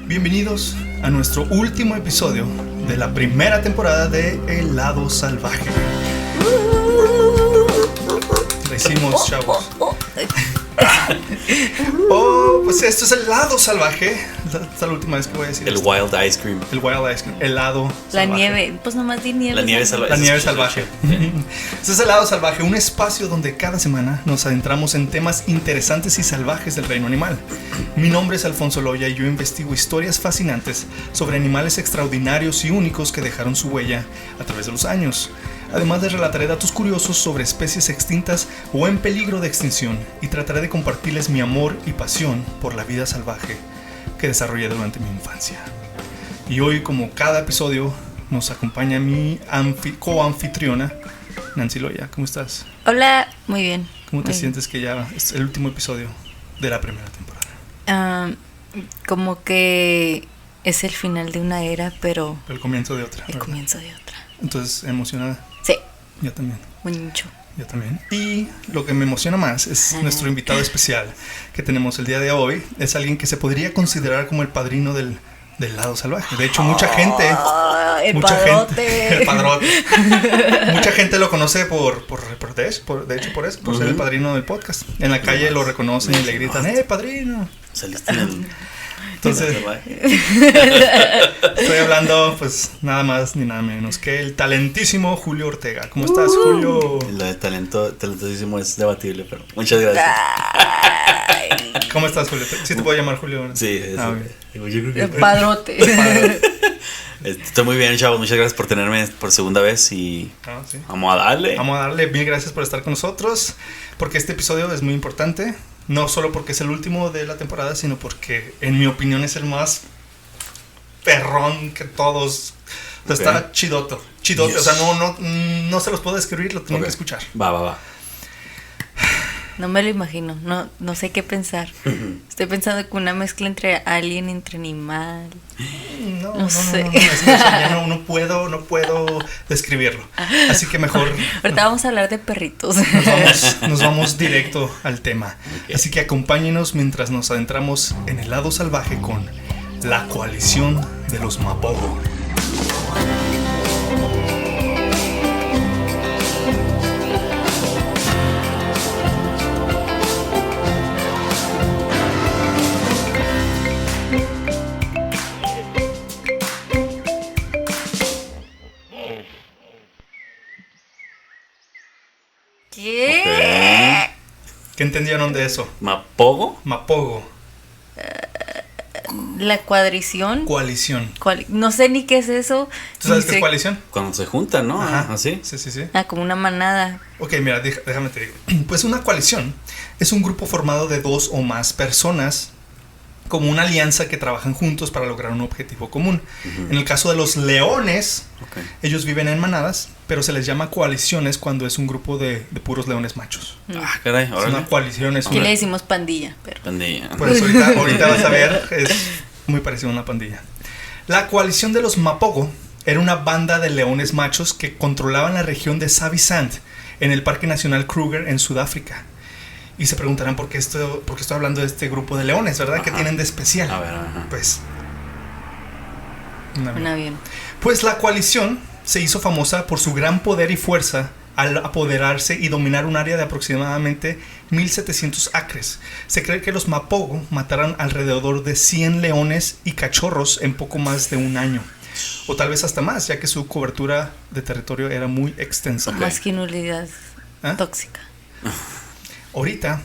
Bienvenidos a nuestro último episodio de la primera temporada de El Lado Salvaje. Lo hicimos, chavos. Pues esto es El Lado Salvaje. Esta es la última vez que voy a decir el esto. Wild Ice Cream. El Wild Ice Cream. El Lado La Salvaje. nieve, pues nomás di nieve. La nieve salvaje. La nieve salvaje. Este es El Lado Salvaje, un espacio donde cada semana nos adentramos en temas interesantes y salvajes del reino animal. Mi nombre es Alfonso Loya y yo investigo historias fascinantes sobre animales extraordinarios y únicos que dejaron su huella a través de los años. Además les relataré datos curiosos sobre especies extintas o en peligro de extinción y trataré de compartirles mi amor y pasión por la vida salvaje que desarrollé durante mi infancia. Y hoy, como cada episodio, nos acompaña mi coanfitriona, Nancy Loya. ¿Cómo estás? Hola, muy bien. ¿Cómo te Muy sientes que ya es el último episodio de la primera temporada? Como que es el final de una era, pero El comienzo de otra. el ¿verdad? comienzo de otra. Entonces, emocionada. Sí, Yo también. mucho. Yo también. Y lo que me emociona más es nuestro invitado especial que tenemos el día de hoy. Es alguien que se podría considerar como el padrino del lado salvaje. De hecho, mucha gente... El mucha padrote. gente, el padrote. Mucha gente lo conoce por ser el padrino del podcast. En la calle lo reconocen y le gritan, padrino. Saliste en el... Entonces, salvaje. estoy hablando pues nada más ni nada menos que el talentísimo Julio Ortega. ¿Cómo estás, Julio? Lo de talentosísimo es debatible, pero muchas gracias. Ay, ¿Cómo estás, Julio? ¿Sí te puedo llamar Julio? Sí, es, Ah, ok. digo, yo creo que... el padrote. Estoy muy bien, chavos. Muchas gracias por tenerme por segunda vez y Ah, sí. vamos a darle. Vamos a darle mil gracias por estar con nosotros, porque este episodio es muy importante, no solo porque es el último de la temporada, sino porque en mi opinión es el más perrón que todos. O sea, Ok. está chidote, Yes. o sea, no se los puedo describir, lo tienen Ok. que escuchar. Va. No me lo imagino, no sé qué pensar. Estoy pensando que una mezcla entre alien, entre animal. No sé. Es que, o sea, ya no puedo describirlo, así que mejor Ahorita vamos a hablar de perritos. nos vamos directo al tema. Ok. Así que acompáñenos mientras nos adentramos en el lado salvaje con la coalición de los Mapogo. ¿Qué? ¿Qué entendieron de eso? ¿Mapogo? Mapogo, La cuadrición. coalición. No sé ni qué es eso. ¿Tú sabes Ni qué es sé- coalición? Cuando se juntan, ¿no? Ajá. ¿Así? Sí. como una manada. Ok, mira, déjame te digo. Pues una coalición es un grupo formado de dos o más personas, como una alianza que trabajan juntos para lograr un objetivo común. En el caso de los leones, Ok. ellos viven en manadas, pero se les llama coaliciones cuando es un grupo de puros leones machos. Ah, caray, Es órale. una coalición, es Aquí una... le decimos pandilla, pero. Pandilla. Pues ahorita vas a ver, es muy parecido a una pandilla. La coalición de los Mapogo era una banda de leones machos que controlaban la región de Savisand en el Parque Nacional Kruger en Sudáfrica. Y se preguntarán por qué estoy hablando de este grupo de leones, ¿verdad? Ajá. ¿Qué tienen de especial? A ver, ajá. Pues... Un avión. Pues la coalición se hizo famosa por su gran poder y fuerza al apoderarse y dominar un área de aproximadamente 1700 acres. Se cree que los Mapogo mataron alrededor de 100 leones y cachorros en poco más de un año. O tal vez hasta más, ya que su cobertura de territorio era muy extensa. Ok. Masculinidad ¿Ah? tóxica. Ahorita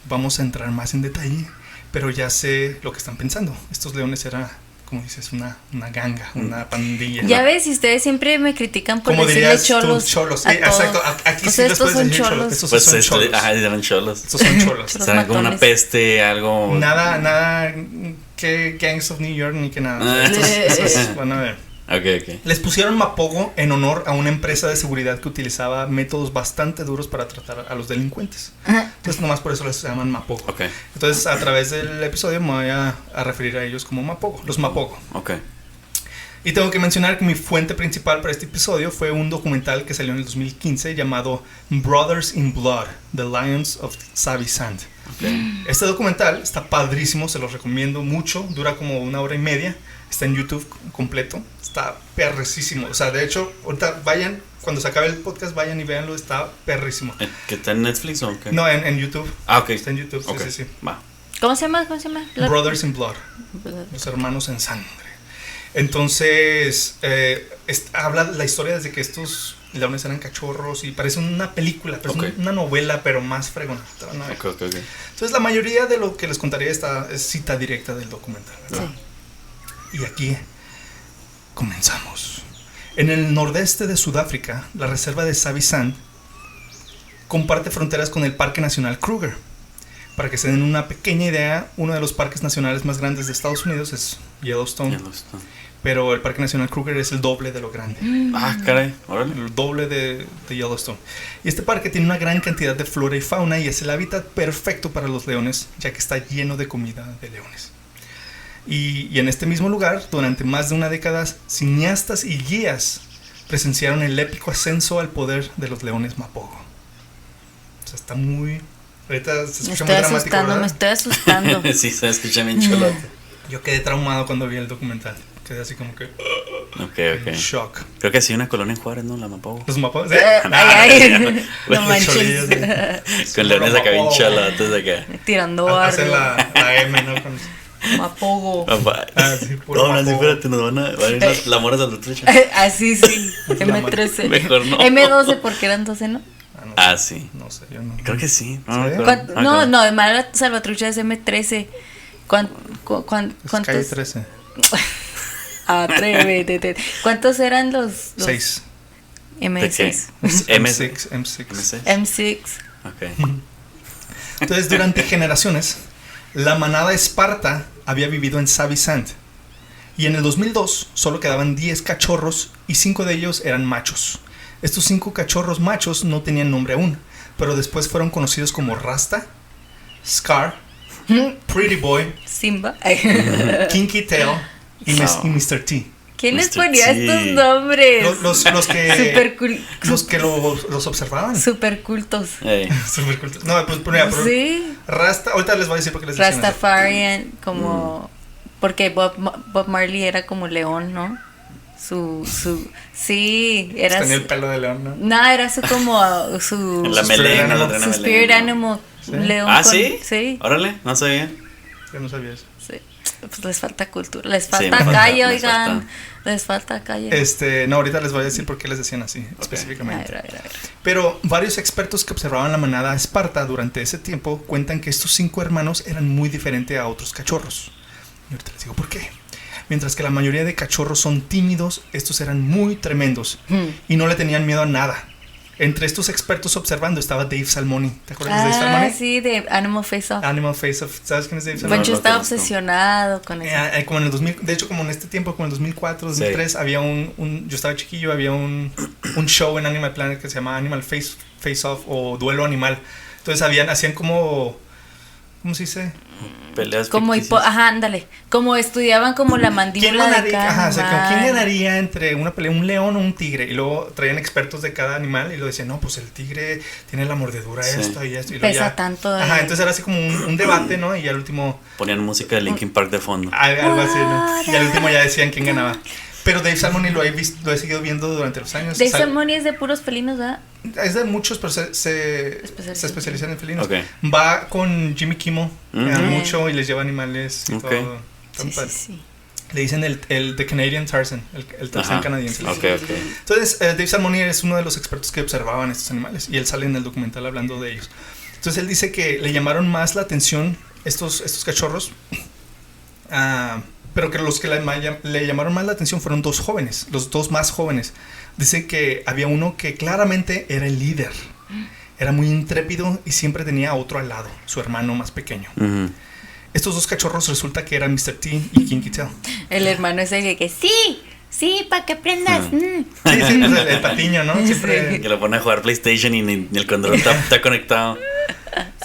vamos a entrar más en detalle, pero ya sé lo que están pensando. Estos leones eran, como dices, una ganga, una pandilla. Ya ves, y ustedes siempre me critican por Como decirle dirías cholos. tú, cholos. a Sí, todo. exacto. Aquí Pues sí les estos puedes son decir cholos. cholos. Estos Pues son cholos. eran cholos. Estos son cholos. Los Serán como una matones. peste, algo. Nada que Gangs of New York ni que nada. Ah. Estos van a ver. Ok. Les pusieron Mapogo en honor a una empresa de seguridad que utilizaba métodos bastante duros para tratar a los delincuentes. Ajá. Entonces nomás por eso les llaman Mapogo. Ok. Entonces a través del episodio me voy a referir a ellos como Mapogo, los Mapogo. Ok. Y tengo que mencionar que mi fuente principal para este episodio fue un documental que salió en el 2015 llamado Brothers in Blood, The Lions of Savi-Sand. Okay. Este documental está padrísimo, se los recomiendo mucho, dura como 1 hora y media, está en YouTube completo, está perrísimo. O sea, de hecho, ahorita vayan, cuando se acabe el podcast, vayan y véanlo, está perrísimo. ¿Que está en Netflix o qué? No, en YouTube. Ah, ok. Está en YouTube, okay. sí. Va. ¿Cómo se llama? Brothers in Blood, los hermanos en sangre. Entonces, habla la historia desde que estos leones eran cachorros y parece una película, pero es una novela, pero más fregona. Okay. Entonces, la mayoría de lo que les contaría es cita directa del documental, ¿verdad? Sí. Y aquí comenzamos. En el nordeste de Sudáfrica, la reserva de Savi-Sand comparte fronteras con el Parque Nacional Kruger. Para que se den una pequeña idea, uno de los parques nacionales más grandes de Estados Unidos es Yellowstone. Pero el Parque Nacional Kruger es el doble de lo grande. Ah, caray, órale. El doble de Yellowstone. Y este parque tiene una gran cantidad de flora y fauna y es el hábitat perfecto para los leones, ya que está lleno de comida de leones. Y en este mismo lugar, durante más de una década, cineastas y guías presenciaron el épico ascenso al poder de los leones Mapogo. O sea, está muy... Ahorita se escucha muy dramático, ¿verdad? Me estoy asustando. Sí, se escucha bien cholote. Yo quedé traumado cuando vi el documental. Quedé así como que... Ok. Shock. Creo que sí, una colonia en Juárez, ¿no? La Mapogo. ¿Los Mapogos? ¿Sí? No manches. Con leones acá bien cholotes acá. Tirando barro. Hacen la M, ¿no? Mapogo. Sí, no, espérate, nos van a ir la mora salvatrucha. Así sí. M13. Mejor no. M12 porque eran 12, ¿no? Sí. No sé, yo no. Creo que sí. No, el Mara Salvatrucha es M13. ¿Cuántos? Calle 13. Atrévete. ¿Cuántos eran los 6. M6? M6. Ok. Entonces, durante generaciones, la manada Esparta había vivido en Savi-Sand. Y en el 2002 solo quedaban 10 cachorros y 5 de ellos eran machos. Estos 5 cachorros machos no tenían nombre aún, pero después fueron conocidos como Rasta, Scar, Pretty Boy, Simba, Kinky Tail y Mr. T. ¿Quién les ponía estos nombres? Los que los observaban. Super cultos. Super cultos. No, pues ponía sí. Rasta, ahorita les voy a decir por qué les decían Rastafarian, como porque Bob Marley era como león, ¿no? Sí, era tenía el pelo de león, ¿no? No, era su la melena, su spirit animal, ¿sí? León. ¿Sí? Sí. Órale, no sabía. Yo no sabía eso. Sí. Pues les falta cultura, les falta calle, oigan. Les falta calle. No, ahorita les voy a decir por qué les decían así, específicamente. A ver. Pero varios expertos que observaban la manada Esparta durante ese tiempo cuentan que estos 5 hermanos eran muy diferentes a otros cachorros. Y ahorita les digo por qué. Mientras que la mayoría de cachorros son tímidos, estos eran muy tremendos y no le tenían miedo a nada. Entre estos expertos observando estaba Dave Salmoni. ¿Te acuerdas de Dave Salmoni? Sí, de Animal Face Off. Animal Face Off. ¿Sabes quién es Dave Salmoni? Bueno, yo estaba obsesionado con eso. Como en el 2000, de hecho, como en este tiempo, como en el 2004, 2003, sí. Había yo estaba chiquillo, había un show en Animal Planet que se llamaba Animal Face Off o Duelo Animal. Entonces hacían como... ¿Cómo se dice? Peleas como ándale. Como estudiaban como la mandíbula de cada animal. ¿Quién ganaría entre una pelea, un león o un tigre? Y luego traían expertos de cada animal y lo decían, no, pues el tigre tiene la mordedura, esto y esto. Y pesa tanto. Entonces era así como un debate, ¿no? Y al último... Ponían música de Linkin Park de fondo. Algo así, ¿no? Y al último ya decían quién ganaba. Pero Dave Salmoni lo he seguido viendo durante los años. Dave Salmoni es de puros felinos, ¿verdad? Es de muchos, pero se especializan en felinos. Okay. Va con Jimmy Kimmel mucho y les lleva animales y todo. Sí. Le dicen el The Canadian Tarzan, el Tarzan canadiense. Okay. Entonces, Dave Salmoni es uno de los expertos que observaban estos animales y él sale en el documental hablando de ellos. Entonces, él dice que le llamaron más la atención estos cachorros, pero que los que le llamaron más la atención fueron 2 jóvenes, los 2 más jóvenes. Dicen que había uno que claramente era el líder. Era muy intrépido y siempre tenía a otro al lado, su hermano más pequeño. Estos 2 cachorros resulta que eran Mr. T y Kinky Tail. El hermano es el que sí, para que aprendas. Sí, el patiño, ¿no? Siempre... Que lo pone a jugar PlayStation y ni el control está conectado.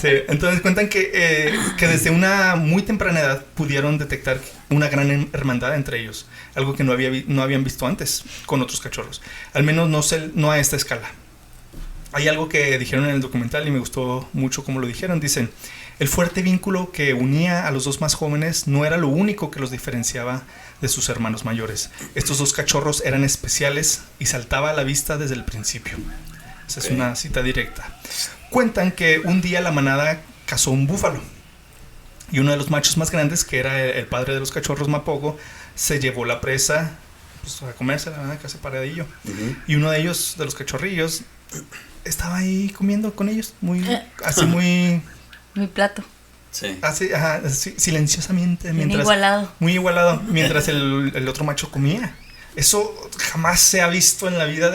Sí, entonces cuentan que desde una muy temprana edad pudieron detectar una gran hermandad entre ellos, algo que no habían visto antes con otros cachorros, al menos no a esta escala. Hay algo que dijeron en el documental y me gustó mucho cómo lo dijeron. Dicen, el fuerte vínculo que unía a los dos más jóvenes no era lo único que los diferenciaba de sus hermanos mayores. Estos dos cachorros eran especiales y saltaba a la vista desde el principio. Esa es una cita directa. Cuentan que un día la manada cazó un búfalo y uno de los machos más grandes, que era el padre de los cachorros Mapogo, se llevó la presa pues, a comérsela, casi paradillo. Y uno de ellos, de los cachorrillos, estaba ahí comiendo con ellos, muy Mi plato. Sí. Así, silenciosamente. Muy igualado. Mientras el otro macho comía. Eso jamás se ha visto en la vida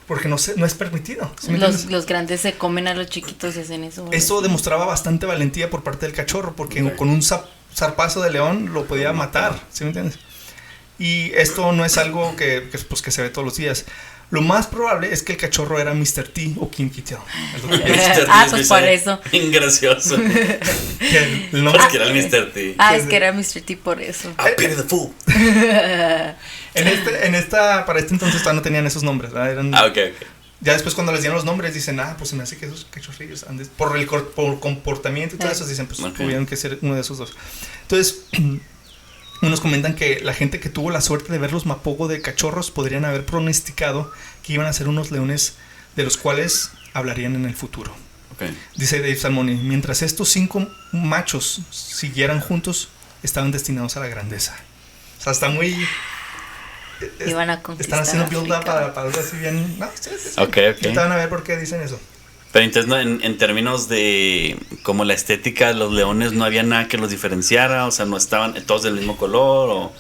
porque no es permitido. ¿Sí los grandes se comen a los chiquitos y hacen eso. ¿verdad? Eso demostraba bastante valentía por parte del cachorro, porque con un zarpazo de león lo podía matar. ¿Sí me entiendes? Y esto no es algo que se ve todos los días. Lo más probable es que el cachorro era Mr. T o Kinky Tail. Pues por eso. Bien gracioso. El nombre que era el Mr. T. Es que era Mr. T por eso. Pity the Fool. Para este entonces todavía no tenían esos nombres, ¿verdad? Ok. Ya después cuando les dieron los nombres dicen, pues se me hace que esos cachorrillos por comportamiento y todo eso, dicen, pues tuvieron que ser uno de esos dos. Entonces, unos comentan que la gente que tuvo la suerte de ver los Mapogo de cachorros podrían haber pronosticado que iban a ser unos leones de los cuales hablarían en el futuro. Okay. Dice Dave Salmoni, mientras estos 5 machos siguieran juntos, estaban destinados a la grandeza. O sea, está muy... Iban a conquistar. Están haciendo build-up para algo así bien... No, sí. Okay. Ahorita van a ver por qué dicen eso. Pero entonces, ¿no? en términos de como la estética de los leones, no había nada que los diferenciara, o sea, no estaban todos del mismo color o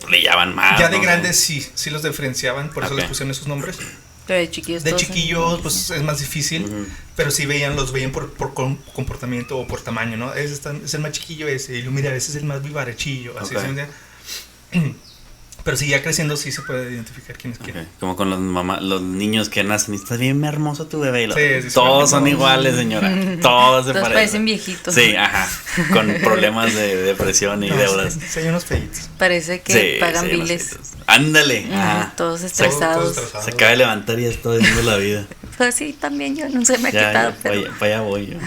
brillaban más. Ya de grandes sí los diferenciaban, por eso les pusieron esos nombres. Pero de chiquillos. De chiquillos, pues es más difícil, pero sí los veían por comportamiento o por tamaño, ¿no? Es el más chiquillo ese, y mira, ese es el más vivarechillo, así ¿sí? Pero sí, ya creciendo sí se puede identificar quién es quién. Como con los niños que nacen y está bien hermoso tu bebé. Sí, todos son iguales, señora. Todos se parecen viejitos. Sí, con problemas de depresión y deudas. Sí, hay unos feitos. Parece que pagan biles. Ándale. Todos estresados. Se acaba de levantar y ya está viendo la vida. Pues sí, también yo, no se me ha quitado. Pero... Para allá voy yo.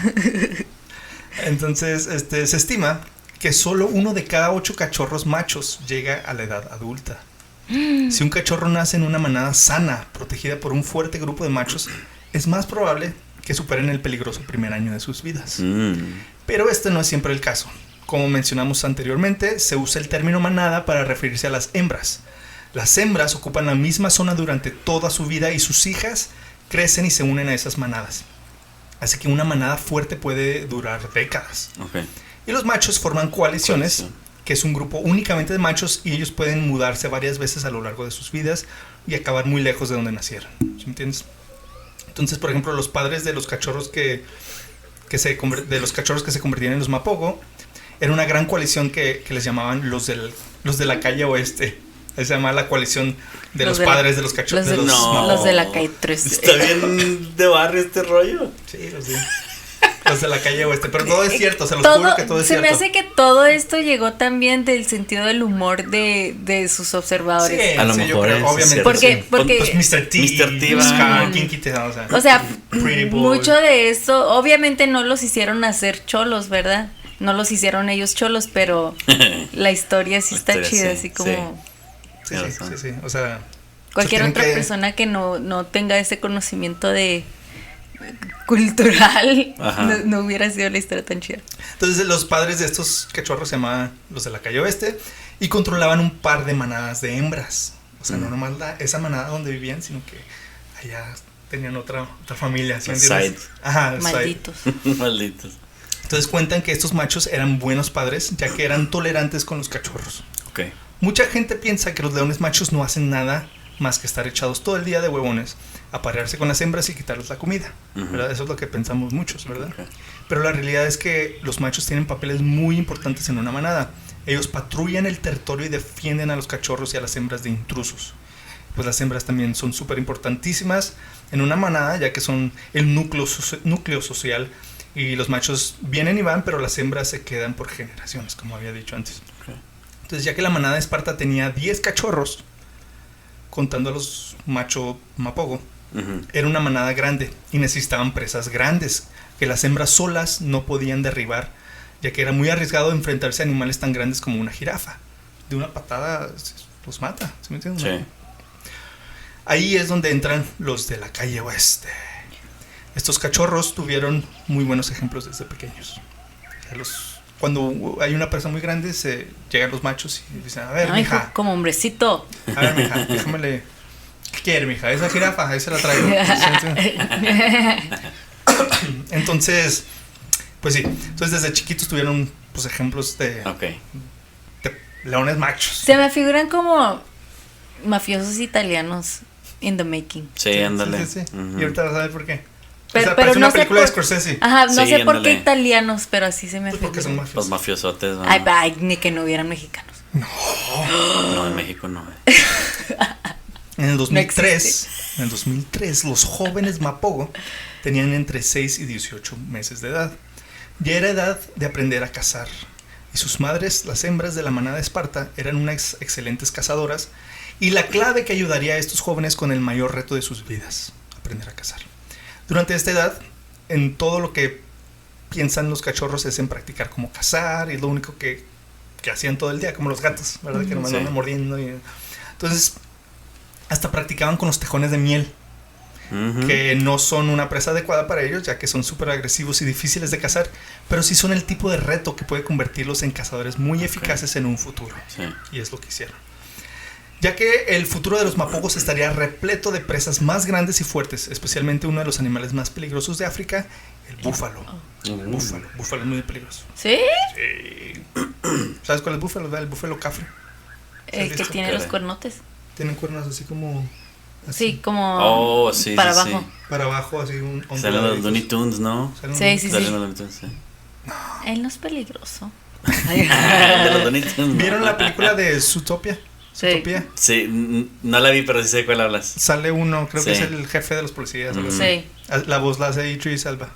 Entonces, se estima que solo 1 de cada 8 cachorros machos llega a la edad adulta. Si un cachorro nace en una manada sana, protegida por un fuerte grupo de machos, es más probable que superen el peligroso primer año de sus vidas. Pero este no es siempre el caso. Como mencionamos anteriormente, se usa el término manada para referirse a las hembras. Las hembras ocupan la misma zona durante toda su vida y sus hijas crecen y se unen a esas manadas. Así que una manada fuerte puede durar décadas. Y los machos forman coaliciones, que es un grupo únicamente de machos, y ellos pueden mudarse varias veces a lo largo de sus vidas y acabar muy lejos de donde nacieron. ¿Sí me entiendes? Entonces, por ejemplo, los padres de los cachorros que se convertían en los Mapogo, era una gran coalición que les llamaban los de la calle oeste. Se llamaba la coalición de los padres de los cachorros. Los de la calle 3. Está bien de barrio este rollo. Sí, los de la calle oeste, pero todo es cierto, se los juro que todo es cierto. Se me hace que todo esto llegó también del sentido del humor de sus observadores. Sí, a lo mejor yo creo, obviamente. Porque pues Mr. T, Scar, Kinky Tail, o sea, mucho de eso, obviamente no los hicieron hacer cholos, ¿verdad? No los hicieron ellos cholos, pero la historia sí está chida, así como... Sí, o sea... Cualquier otra persona que no tenga ese conocimiento de... cultural, no hubiera sido la historia tan chida. Entonces los padres de estos cachorros se llamaban los de la calle oeste y controlaban un par de manadas de hembras. O sea, no nomás esa manada donde vivían, sino que allá tenían otra familia. ¿Sí entiendes? Malditos. Malditos. Entonces cuentan que estos machos eran buenos padres, ya que eran tolerantes con los cachorros. Mucha gente piensa que los leones machos no hacen nada más que estar echados todo el día de huevones, aparearse con las hembras y quitarles la comida, ¿verdad? Eso es lo que pensamos muchos, ¿verdad? Pero la realidad es que los machos tienen papeles muy importantes en una manada. Ellos patrullan el territorio y defienden a los cachorros y a las hembras de intrusos. Pues las hembras también son súper importantísimas en una manada, ya que son el núcleo social Y los machos vienen y van, pero las hembras se quedan por generaciones, como había dicho antes. Okay. Entonces, ya que la manada de Esparta tenía 10 cachorros, contando a los macho mapogo, era una manada grande y necesitaban presas grandes que las hembras solas no podían derribar, ya que era muy arriesgado enfrentarse a animales tan grandes como una jirafa. De una patada los mata, ¿sí me entiendes? Sí. Ahí es donde entran los de la calle oeste. Estos cachorros tuvieron muy buenos ejemplos desde pequeños. Cuando hay una presa muy grande, llegan los machos y dicen, a ver, mija. Como hombrecito. A ver, mija, déjamele. ¿Qué quiere, mija? Esa jirafa, ahí se la traigo. Entonces, pues sí. Entonces, desde chiquitos tuvieron pues ejemplos de leones machos. Se me figuran como mafiosos italianos in the making. Sí, ándale. Sí. Y ahorita vas a ver por qué. Pero parece no una película sé de Scorsese. Ajá, no Sí, sé por ándale. qué italianos, pero así se me Pues porque son figuran. mafiosos. Los mafiosotes. ¿No? Ay, ni que no hubieran mexicanos. No, en México no. En el No 2003, los jóvenes mapogo tenían entre 6 y 18 meses de edad. Ya era edad de aprender a cazar. Y sus madres, las hembras de la manada de Esparta, eran unas excelentes cazadoras. Y la clave que ayudaría a estos jóvenes con el mayor reto de sus vidas, aprender a cazar. Durante esta edad, en todo lo que piensan los cachorros es en practicar como cazar. Y es lo único que hacían todo el día, como los gatos, ¿verdad? Que nomás andan mordiendo. Entonces, hasta practicaban con los tejones de miel. Que no son una presa adecuada para ellos, ya que son súper agresivos y difíciles de cazar, pero sí son el tipo de reto que puede convertirlos en cazadores muy eficaces en un futuro. Sí. Y es lo que hicieron. Ya que el futuro de los mapogos estaría repleto de presas más grandes y fuertes, especialmente uno de los animales más peligrosos de África, el búfalo. El búfalo es muy peligroso. ¿Sí? Sí. ¿Sabes cuál es el búfalo? El búfalo cafre. El que tiene los cuernotes. Tienen cuernos así como... Sí, como para abajo. Sí. Para abajo, así un... Salen los Looney Tunes, ¿no? Sí. Salen los Looney Tunes, sí. Él no es peligroso. De los Looney Tunes, ¿Vieron no. la película de Zootopia? Zootopia. Sí, no la vi, pero sí sé de cuál hablas. Sale uno, creo que Sí. es el jefe de los policías. algo así. Sí. La voz la hace Idris Elba.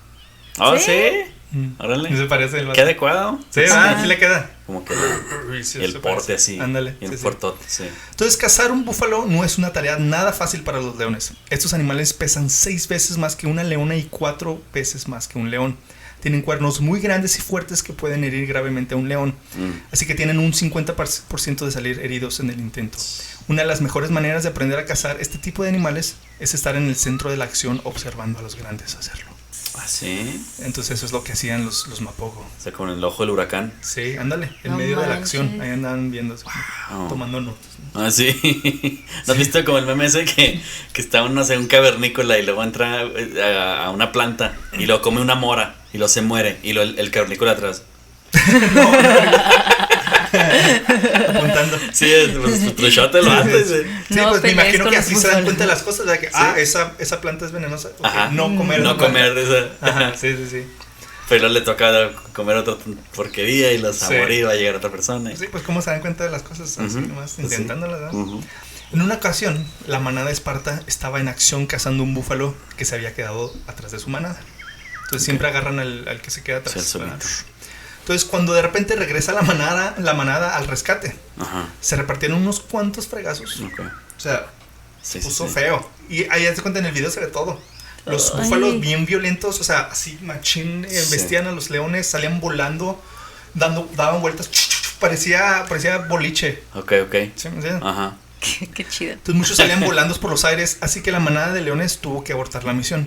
Oh, ¿Sí? sí. Órale. Y se parece el vato. Qué adecuado. Sí, ¿verdad? Sí le queda. Como que Sí, el se porte parece. así. Ándale. Y el sí, sí. portote, sí. Entonces, cazar un búfalo no es una tarea nada fácil para los leones. Estos animales pesan 6 veces más que una leona y 4 veces más que un león. Tienen cuernos muy grandes y fuertes que pueden herir gravemente a un león. Así que tienen un 50% de salir heridos en el intento. Una de las mejores maneras de aprender a cazar este tipo de animales es estar en el centro de la acción observando a los grandes hacerlo. ¿Ah, sí? Entonces eso es lo que hacían los mapogo. O sea, con el ojo del huracán. Sí, ándale, en No medio de la manches. acción. Ahí andaban viendo, Wow. tomando notas. Ah, sí. ¿No has visto como el meme ese que está no sé, un cavernícola y luego entra a una planta y luego come una mora y luego se muere y luego el cavernícola atrás? Apuntando. Sí, pues truchote lo hace. Sí. Sí, No pues me pelees imagino con que los así se dan búfalos. cuenta de las cosas, de que, esa planta es venenosa. Okay, Ajá. no comer. No la planta. comer de esa. Ajá, sí. Pero luego le toca comer otra porquería y los Sí. saborear y va a llegar otra persona. Sí, pues cómo se dan cuenta de las cosas, así nomás Pues sí. intentándolas, ¿verdad? En una ocasión, la manada de Esparta estaba en acción cazando un búfalo que se había quedado atrás de su manada. Entonces siempre agarran al que se queda atrás. Sí, el solito. ¿verdad? Entonces cuando de repente regresa la manada al rescate, Ajá. se repartieron unos cuantos fregazos. Ok. O sea, Sí, puso sí. feo. Y ahí se cuenta en el video, se ve todo. Los Ay. búfalos bien violentos, o sea, así machín, Sí. vestían a los leones, salían volando, daban vueltas, parecía boliche. Ok. ¿Sí me entiendes? Ajá. Qué chido. Entonces muchos salían volando por los aires, así que la manada de leones tuvo que abortar la misión,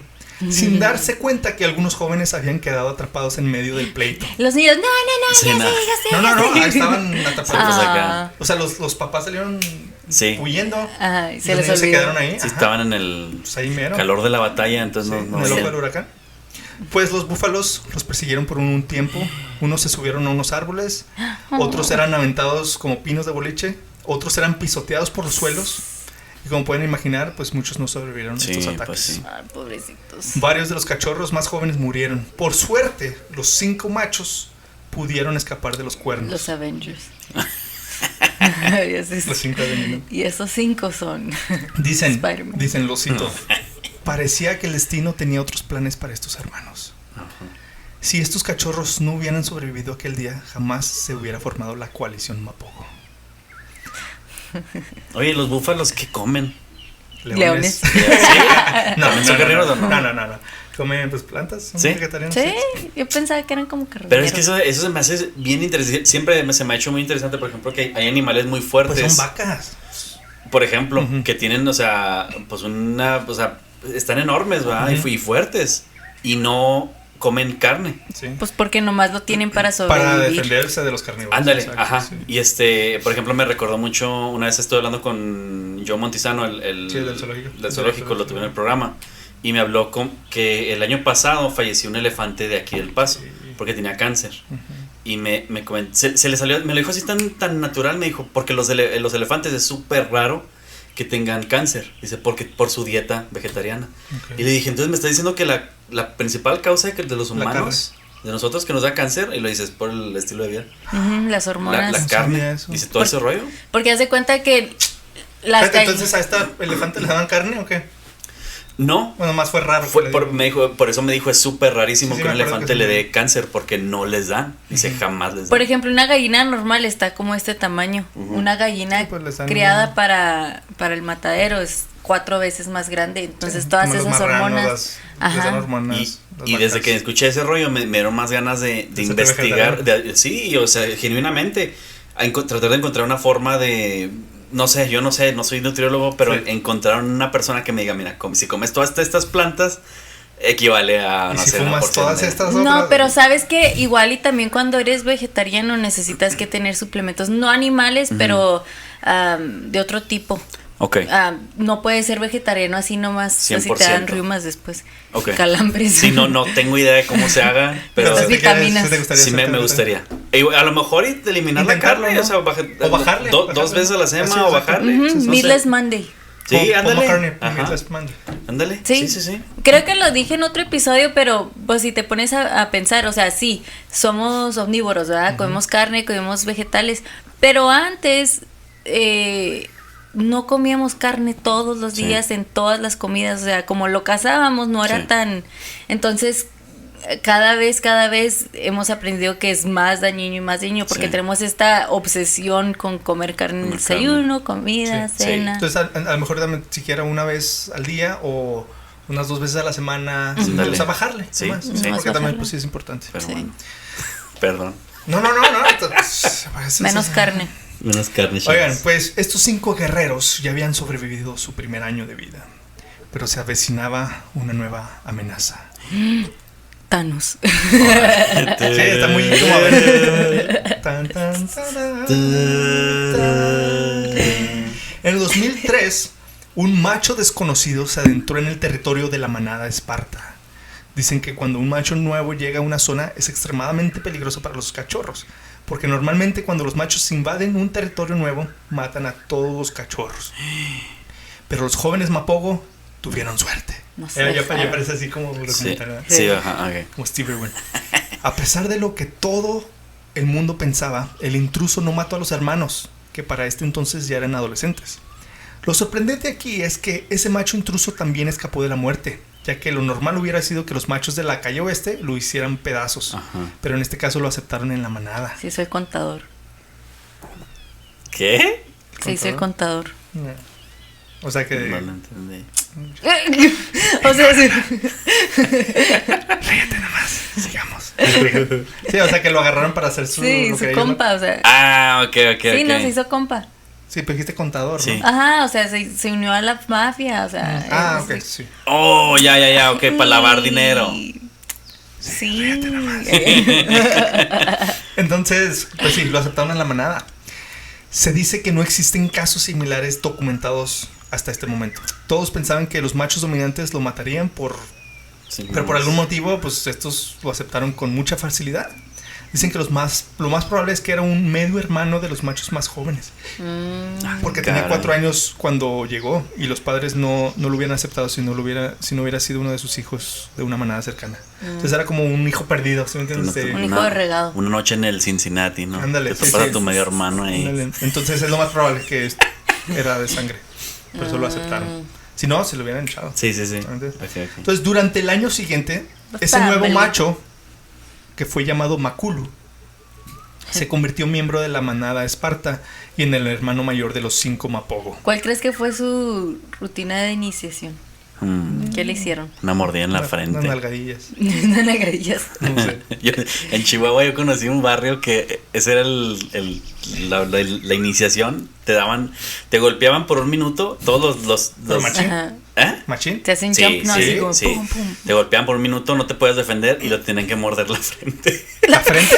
sin darse cuenta que algunos jóvenes habían quedado atrapados en medio del pleito. Los niños, no, Sí, no. No, ahí estaban atrapados. pues acá. O sea, los papás salieron Sí. huyendo. Ajá, y y se los les niños se olvidó. quedaron ahí. Sí, ajá, estaban en el pues ahí mero. calor de la batalla, entonces Sí, no en el ojo sé. del huracán. Pues los búfalos los persiguieron por un tiempo. Unos se subieron a unos árboles, otros eran aventados como pinos de boliche, otros eran pisoteados por los suelos. Y como pueden imaginar, pues muchos no sobrevivieron a Sí, estos pues ataques. sí. Ay, pobrecitos. Varios de los cachorros más jóvenes murieron. Por suerte, los 5 machos pudieron escapar de los cuernos. Los Avengers. Y así- Los 5 de y esos 5 son Dicen, Spider-Man. lo cito. Parecía que el destino tenía otros planes para estos hermanos. Si estos cachorros no hubieran sobrevivido aquel día, jamás se hubiera formado la coalición Mapogo. Oye, ¿los búfalos qué comen? Leones. ¿Sí? ¿Son carnívoros o no? No. Comen pues plantas, son ¿Sí? vegetarianos. Sí, yo pensaba que eran como carroñeros. Pero es que eso se me hace bien interesante. Siempre se me ha hecho muy interesante, por ejemplo, que hay animales muy fuertes. Pues son vacas. Por ejemplo, Ujú. que tienen, o sea, pues están enormes, ¿verdad? Ujú. Y fuertes. Y no comen carne. Sí. Pues porque nomás lo tienen para Para sobrevivir. defenderse de los carnívoros. Ándale, Exacto, ajá. sí. Y por ejemplo, me recordó mucho, una vez estuve hablando con Joe Montizano, Sí, del zoológico. Del zoológico, lo tuve en el programa. Y me habló que el año pasado falleció un elefante de aquí del Paso, Sí. porque tenía cáncer. Ujú. Y me comentó, se le salió, me lo dijo así tan natural, me dijo, porque los elefantes es súper raro que tengan cáncer, dice, porque por su dieta vegetariana. Ok. Y le dije, entonces me está diciendo que la principal causa de los La humanos, de nosotros, que nos da cáncer, y lo dices por el estilo de vida, Ujú, las la hormonas. No carne, sabía eso. dice todo ese rollo. Porque haz de cuenta que las Espérate, entonces a esta elefante le daban carne o qué? No, Bueno, más fue raro. que le dieron. por eso me dijo, es súper rarísimo Sí, que me un acuerdo elefante que le sí. dé cáncer, porque no les dan, dice, jamás les dan. Por ejemplo, una gallina normal está como este tamaño. Ujú. Una gallina Sí, pues les dan- criada para el matadero es 4 veces más grande. Entonces Sí, todas como los esas marranos, hormonas. les Ajá. dan hormonas, Y, las y desde vacas. que escuché ese rollo me dieron más ganas de ser investigar, vegetariano. sí, o sea, genuinamente, tratar de encontrar una forma de, no sé, yo no sé, no soy nutriólogo, pero Sí. encontrar una persona que me diga, mira, si comes todas estas plantas, equivale a, ¿Y no si sé, una fumas porción todas de- estas No, otras? pero sabes que igual y también cuando eres vegetariano necesitas que tener suplementos, no animales, pero de otro tipo. Ok, No puedes ser vegetariano así nomás, así te 100%. dan riumas después, ok. calambres. Sí, no tengo idea de cómo se haga, pero Estas si te quieres- vitaminas. si te gustaría sí ser me gustaría. A lo mejor eliminar la Intentarlo, carne, ¿no? o sea, O bajarle, dos bajarle. veces a la Así, semana o exacto. bajarle. Ujú, no sé. Meatless Monday. Sí, Paul ándale. McCartney, Ajá. Meatless Monday. Ándale. Sí. Sí. Creo que lo dije en otro episodio, pero pues si te pones a pensar, o sea, sí, somos omnívoros, ¿verdad? Comemos carne, comemos vegetales, pero antes no comíamos carne todos los Sí. días en todas las comidas, o sea, como lo cazábamos, no era Sí. tan... Entonces, cada vez hemos aprendido que es más dañino y más dañino, porque Sí. tenemos esta obsesión con comer carne en el Comer carne. desayuno, comida, Sí. cena. Entonces, a lo mejor también siquiera una vez al día o unas 2 veces a la semana. Ándale. O sea, bajarle. Sí, nomás, sí. porque Nomás también bajarle. pues sí es importante. Pero Sí. bueno. Perdón. No. Pues, Menos carne. Menos carne. Oigan, pues estos 5 guerreros ya habían sobrevivido su primer año de vida, pero se avecinaba una nueva amenaza. Thanos. Sí, está muy como a ver. Tan, tan, tarán, tan. En el 2003, un macho desconocido se adentró en el territorio de la manada Esparta. Dicen que cuando un macho nuevo llega a una zona es extremadamente peligroso para los cachorros, porque normalmente cuando los machos invaden un territorio nuevo, matan a todos los cachorros. Pero los jóvenes Mapogo tuvieron suerte. No sé. Ya parece así como Sí, documental, ¿verdad? sí, ajá, ok. Como Steve Irwin. A pesar de lo que todo el mundo pensaba, el intruso no mató a los hermanos, que para este entonces ya eran adolescentes. Lo sorprendente aquí es que ese macho intruso también escapó de la muerte, ya que lo normal hubiera sido que los machos de la calle oeste lo hicieran pedazos, Ajá. pero en este caso lo aceptaron en la manada. Sí, soy contador. ¿Qué? Sí, soy contador. O sea que... No lo entendí. O sea, sí. Ríete nomás, sigamos. Sí, o sea que lo agarraron para hacer su... Sí, lo que su ellos- compa, o sea. Ok. Sí, no, se hizo compa. Sí, pero dijiste contador, Sí. ¿no? Ajá, o sea, se unió a la mafia, o sea. Ah, sí. ok, sí. Oh, ya, ok, para lavar dinero. Sí. Entonces, pues sí, lo aceptaron en la manada. Se dice que no existen casos similares documentados hasta este momento. Todos pensaban que los machos dominantes lo matarían Sí, pero por algún motivo, pues estos lo aceptaron con mucha facilidad. Dicen que lo más probable es que era un medio hermano de los machos más jóvenes. Porque tenía caray. 4 años cuando llegó y los padres no lo hubieran aceptado si no hubiera sido uno de sus hijos de una manada cercana. Entonces era como un hijo perdido, ¿sí me entiendes? Un hijo de regado. Una noche en el Cincinnati, ¿no? Ándale, Te sí, topas sí. a tu medio hermano ahí. Ándale. Entonces es lo más probable que era de sangre. Por eso lo aceptaron. Si no, se lo hubieran echado. Sí. ¿Entiendes? Ok. Entonces, durante el año siguiente, ese Espérame, nuevo Luis. macho que fue llamado Makulu, se convirtió miembro de la manada Esparta y en el hermano mayor de los 5 Mapogo. ¿Cuál crees que fue su rutina de iniciación? ¿Qué le hicieron? Una mordida en la frente. Unas nalgadillas. Unas nalgadillas. No sé. En Chihuahua yo conocí un barrio que ese era la iniciación. Te golpeaban por un minuto todos los ¿Pero machín? Ajá. ¿Eh? ¿Machín? Te hacen jump, no, así como sí. pum, pum. Te golpeaban por un minuto, no te puedes defender y lo tienen que morder la frente. ¿La frente?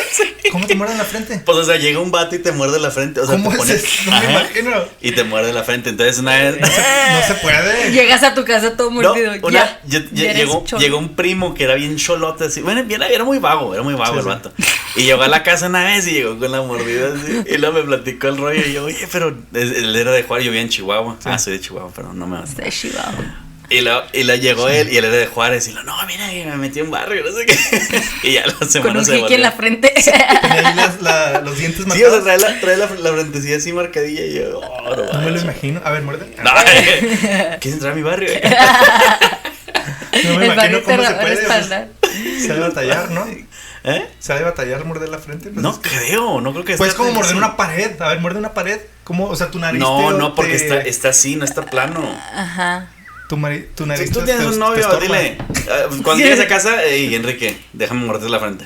¿Cómo te muerden la frente? Pues, o sea, llega un vato y te muerde la frente. O sea, ¿Cómo te es pones, eso? No me imagino. y te muerde la frente. Entonces, una vez. No se puede. Llegas a tu casa todo No, mordido. Ya eres cholo. llegó un primo que era bien cholote así. Bueno, era muy vago, Sí, el sí. vato. Y llegó a la casa una vez y llegó con la mordida así. Y luego me platicó el rollo. Y yo, oye, pero él era de Juárez, yo vivía en Chihuahua. Sí. Soy de Chihuahua, pero no me Está chivado. Y luego llegó él y él era de Juárez. Y lo, no, mira, me metí en barrio, no sé qué. Y ya la Con semana un se jiqui en la frente. Tenía ahí los dientes Sí, o marcados. sea, trae la frentecilla así marcadilla. Y yo, No me lo imagino. A ver, muerde. No, ¿quieres entrar a mi barrio? No me El imagino barrio cómo te se puede. respaldar. Se ha de batallar, ¿no? ¿Eh? Se ha de batallar morder la frente. Pues No es que- creo, no creo que Pues esté como tan morder difícil. una pared. A ver, muerde una pared. ¿Cómo? O sea, tu nariz. No, porque está así, no está plano. Ajá. Tu nariz. Tú tienes un novio, dile. Cuando llegues a casa, hey, Enrique, déjame morder la frente.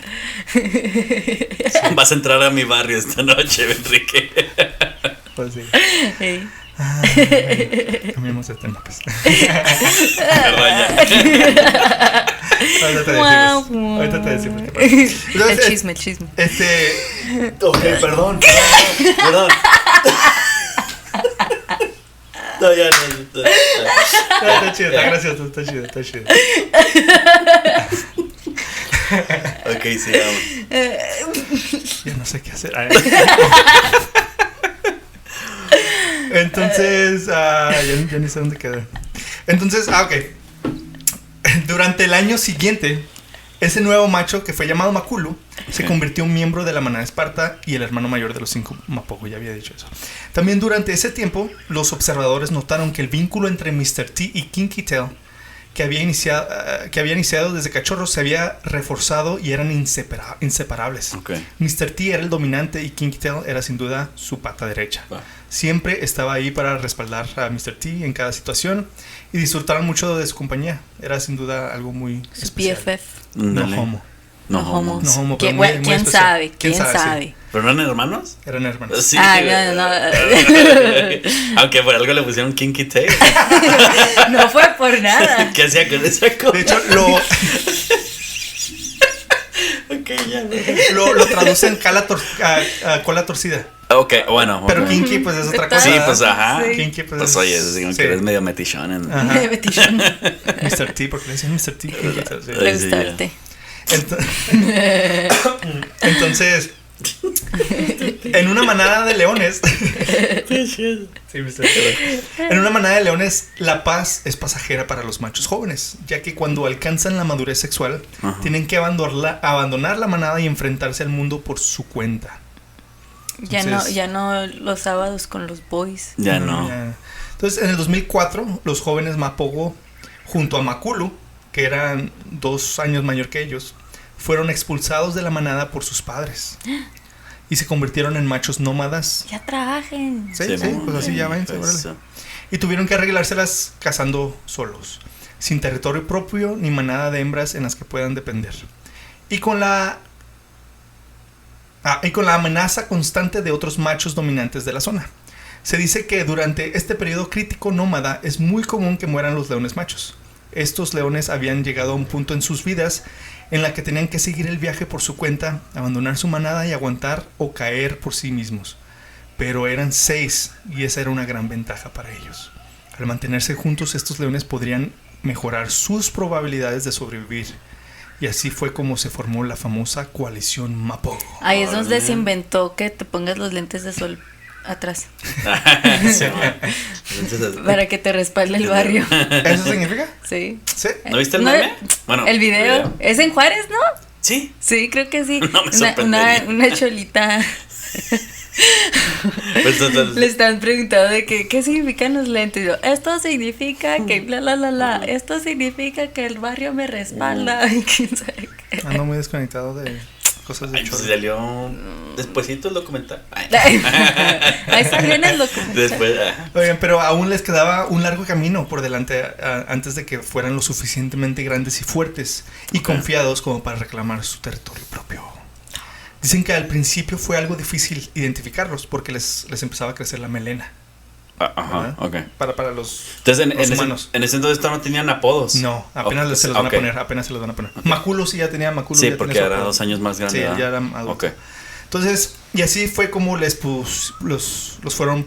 Vas a entrar a mi barrio esta noche, Enrique. Pues sí. Ey. Cambiemos de tema, pues. Me raya. Ahorita te decimos. ¿Qué pasa? Entonces, El chisme. Ok, perdón. No, ya no. Está chido, está gracioso, está chido. Ok, sigamos. Ya no sé qué hacer. Entonces, ya ni sé dónde quedé. Entonces, ok. Durante el año siguiente, ese nuevo macho que fue llamado Makulu se convirtió en miembro de la manada Esparta y el hermano mayor de los 5 Mapogo, ya había dicho eso. También durante ese tiempo, los observadores notaron que el vínculo entre Mr. T y Kinky Tail, que había iniciado desde cachorros, se había reforzado y eran inseparables. Okay. Mr. T era el dominante y Kinky Tail era sin duda su pata derecha. Va. Siempre estaba ahí para respaldar a Mr. T en cada situación y disfrutaron mucho de su compañía. Era sin duda algo muy Su especial. BFF. No Dale. homo. No No homo. homo. No homo, pero ¿Quién, muy- muy ¿quién especial. sabe? ¿Quién ¿Quién sabe? sabe? ¿Pero no eran hermanos? Eran hermanos. Sí. No. Aunque por algo le pusieron Kinky Tail. No fue por nada. ¿Qué hacía con esa cosa? De hecho, Ok, ya. lo traducen a cola torcida. Ok, bueno. Pero ok. Kinky, pues es otra Está- cosa. Sí, pues ajá. Sí. Kinky, pues, Pues oye, digo sí. que eres medio metichón. Ajá. Metichón. Mr. T, porque le decían Mr. T. Kinky Tail, sí. Le Sí, gusta ya. arte. Entonces, en una manada de leones, sí, Mr. T. En una manada de leones, la paz es pasajera para los machos jóvenes, ya que cuando alcanzan la madurez sexual, Ajá. tienen que abandonar la manada y enfrentarse al mundo por su cuenta. Entonces- Ya no los sábados con los boys. Ya no. Ya. Entonces, en el 2004, los jóvenes Mapogo, junto a Makulu, que eran 2 años mayor que ellos, fueron expulsados de la manada por sus padres y se convirtieron en machos nómadas. Ya trabajen. Sí, Sí, sí, mo. pues así ya ven, Pues, y tuvieron que arreglárselas cazando solos, sin territorio propio ni manada de hembras en las que puedan depender. Y con la amenaza constante de otros machos dominantes de la zona. Se dice que durante este periodo crítico nómada es muy común que mueran los leones machos. Estos leones habían llegado a un punto en sus vidas en la que tenían que seguir el viaje por su cuenta, abandonar su manada y aguantar o caer por sí mismos. Pero eran 6 y esa era una gran ventaja para ellos. Al mantenerse juntos, estos leones podrían mejorar sus probabilidades de sobrevivir. Y así fue como se formó la famosa coalición Mapogo. Ahí es donde se inventó que te pongas los lentes de sol atrás. Sí, man. Entonces, Para que te respalde el barrio. ¿Eso significa? Sí. Sí. ¿No viste el No, meme? Bueno, el video. ¿Es en Juárez, no? Sí. Sí, creo que sí. No me sorprendería. Una cholita. Pues, Le están preguntando de que, ¿qué significan los lentes? Y yo, esto significa que bla. Esto significa que el barrio me respalda. Y quién sabe qué. Ando muy desconectado de cosas de Ay, pues cholo. salió despuesito el documental. Ay. Ahí salió en el documental. Después, Oigan, pero aún les quedaba un largo camino por delante antes de que fueran lo suficientemente grandes y fuertes y confiados como para reclamar su territorio propio. Dicen que al principio fue algo difícil identificarlos porque les empezaba a crecer la melena. ajá, ok. Para los, Entonces, los humanos. en ese entonces no tenían apodos. No, apenas se los van a poner, apenas se los van a poner. Maculo sí ya tenía Maculo. Sí, ya porque tenía su era apodo. 2 años más grande. Sí, ¿verdad? ya era adulto. Ok. Entonces, y así fue como los fueron